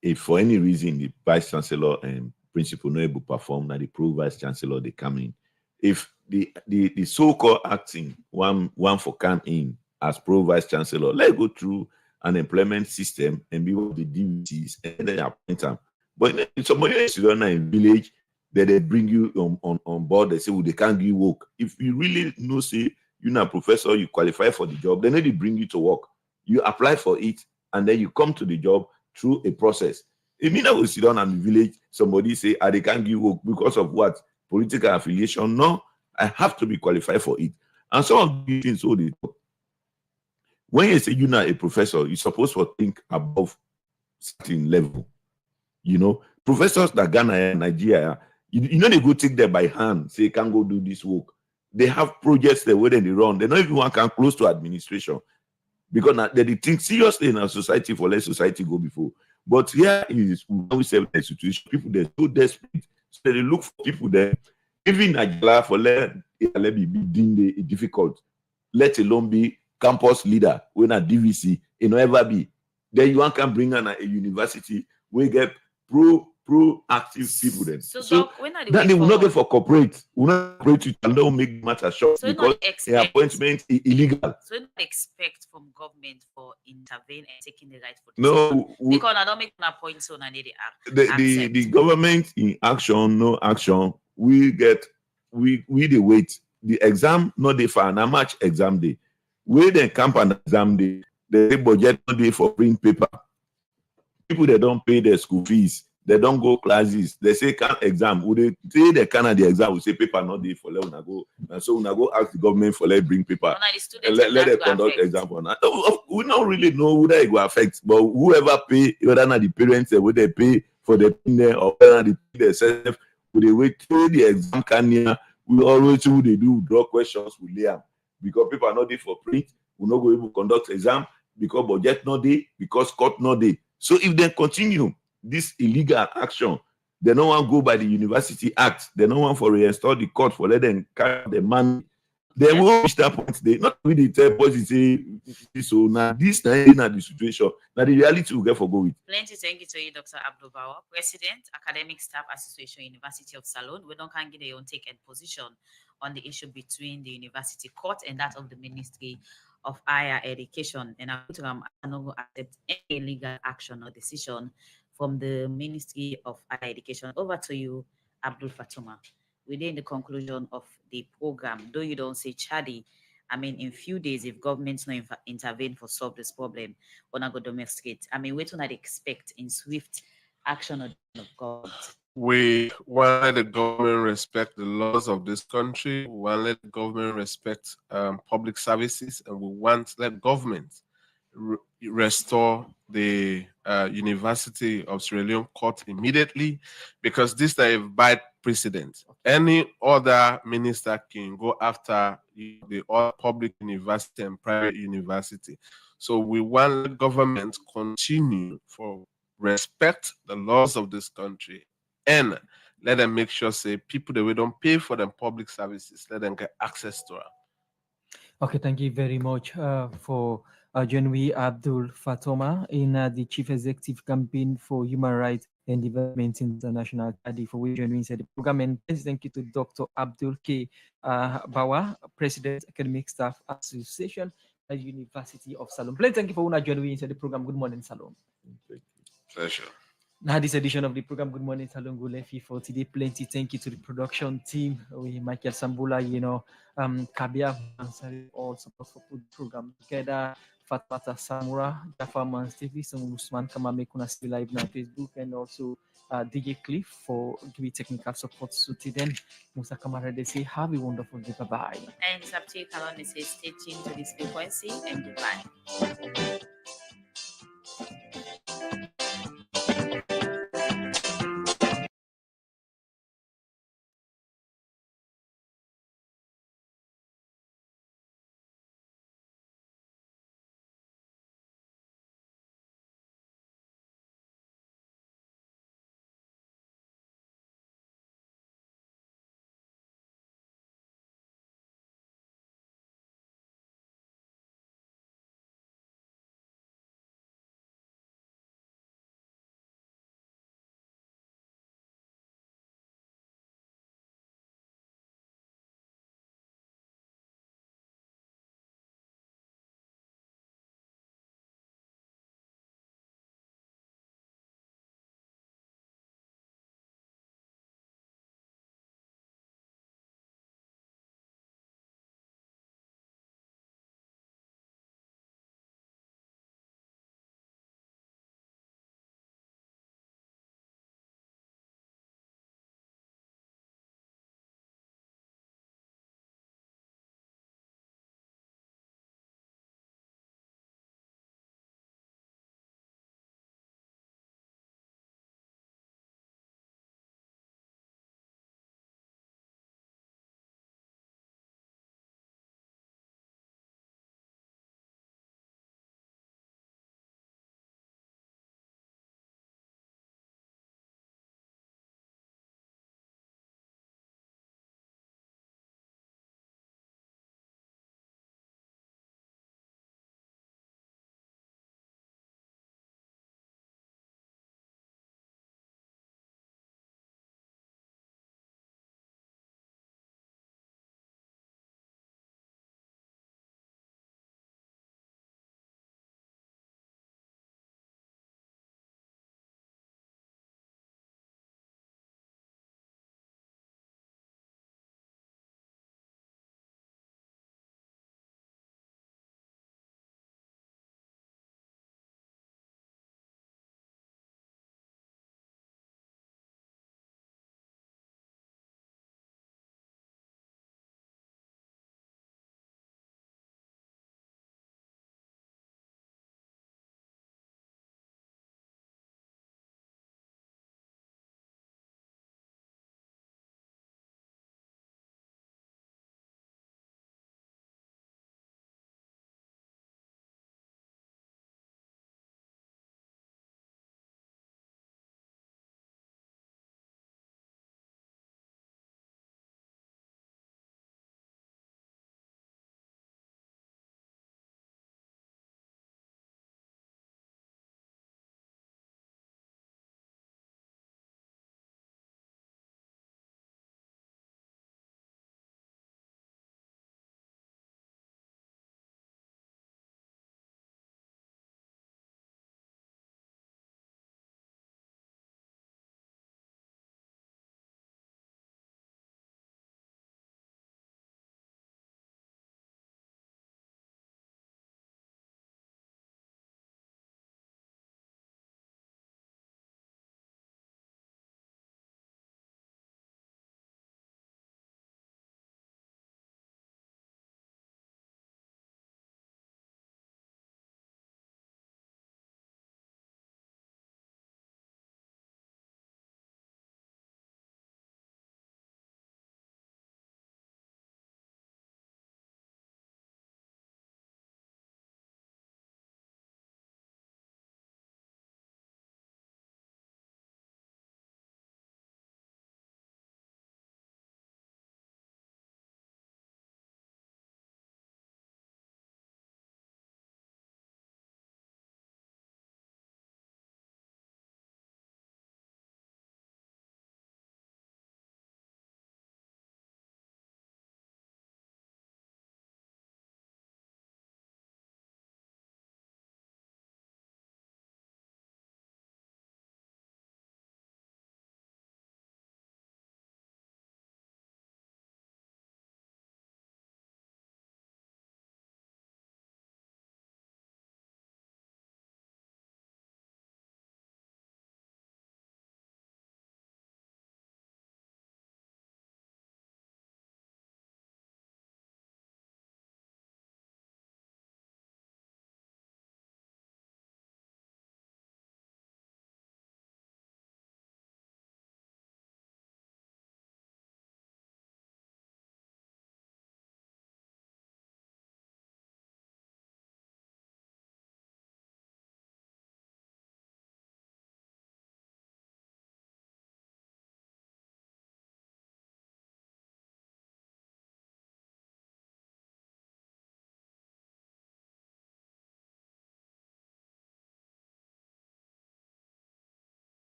if for any reason the Vice Chancellor and Principal not able to perform, now the Pro Vice Chancellor, they come in. If the so-called acting one for come in as Pro Vice Chancellor, let's go through an employment system and be with the DVCs and then appoint them. But if somebody is in village, that they bring you on board, they say, well, they can't give work. If you really know, say, you're not a professor, you qualify for the job, then they bring you to work. You apply for it, and then you come to the job through a process. It means I will sit down in the village, somebody say, they can't give work because of what? Political affiliation? No, I have to be qualified for it. And some of these things, so they talk. When you say you're not a professor, you're supposed to think above certain level. You know, professors that Ghana and Nigeria, you know, they go take them by hand, say, can't go do this work. They have projects there where they run. They not even want to come close to administration. Because they think seriously in our society for let society go before. But here is when we say the situation, people they're so desperate, so they look for people there. Even Ajala for let be deemed difficult, let alone be campus leader when a DVC, it never be. Then you can bring on a university, we get proactive people then. So, So Doc, when are the that way they will not forward? get for corporate, will not corporate it and don't make matter short So because not the expect. appointment is illegal. So we don't expect from government for intervene and taking the rightful No, decision. Because I don't make an appointment so and they the government in action, no action, we the wait. The exam not day for an match exam day. We then camp an exam day, the budget not day for print paper. People they don't pay their school fees, they don't go classes, they say can exam. Would they say they can the exam, we say paper not day for let una go. And so una go ask the government for let bring paper. And let them conduct exam for that. We don't really know whether it will affect, but whoever pay, whether not the parents will they pay for the thing there or whether they pay themselves, will they wait till the exam can near. We always do they do draw questions with Liam because people are not there for print, we not go able to conduct exam because budget not there, because court not there. So if they continue this illegal action, they don't want to go by the University Act, they don't want to reinstall the court for let them carry the money. They will reach that point. They not really tell policy say so now this now the situation. Now the reality will get for go with. Plenty thank you to you, Dr. Abdul Bawa, President, Academic Staff Association, University of Salone. We don't can get their own take and position on the issue between the university court and that of the Ministry of Higher Education. And I not going to accept any legal action or decision from the Ministry of Higher Education. Over to you, Abdul Fatuma. Within the conclusion of the program, though you don't say Chadi, I mean, in few days, if governments not intervene for solve this problem, on a go domesticate, I mean, what do not expect in swift action of government? We want to let the government respect the laws of this country. We want to let the government respect public services, and we want to let government restore the University of Sierra Leone court immediately, because this is a bad precedent. Any other minister can go after the public university and private university. So we want the government continue for respect the laws of this country and let them make sure say people that we don't pay for them public services, let them get access to it. Okay, thank you very much for Janwi Abdul Fatoma in the Chief Executive Campaign for Human Rights and Development International, for which Janwi said the program. And thank you to Dr. Abdul K. Bawa, President, Academic Staff Association at University of Salone. Please thank you for Janwi inside the program. Good morning, Salone. Pleasure. Now, this edition of the program, Good Morning Salon Gulefi for today. Plenty thank you to the production team, with Michael Sambula, Kabia, all support for the program together. Fatmata Samura, Jaffa Man Stevie, and Usman Kamame Kuna live on Facebook, and also DJ Cliff for giving technical support. So till then, Musa Kamara, they say, have a wonderful day. Bye-bye. And Sabti Kalon says, stay tuned to this frequency and goodbye.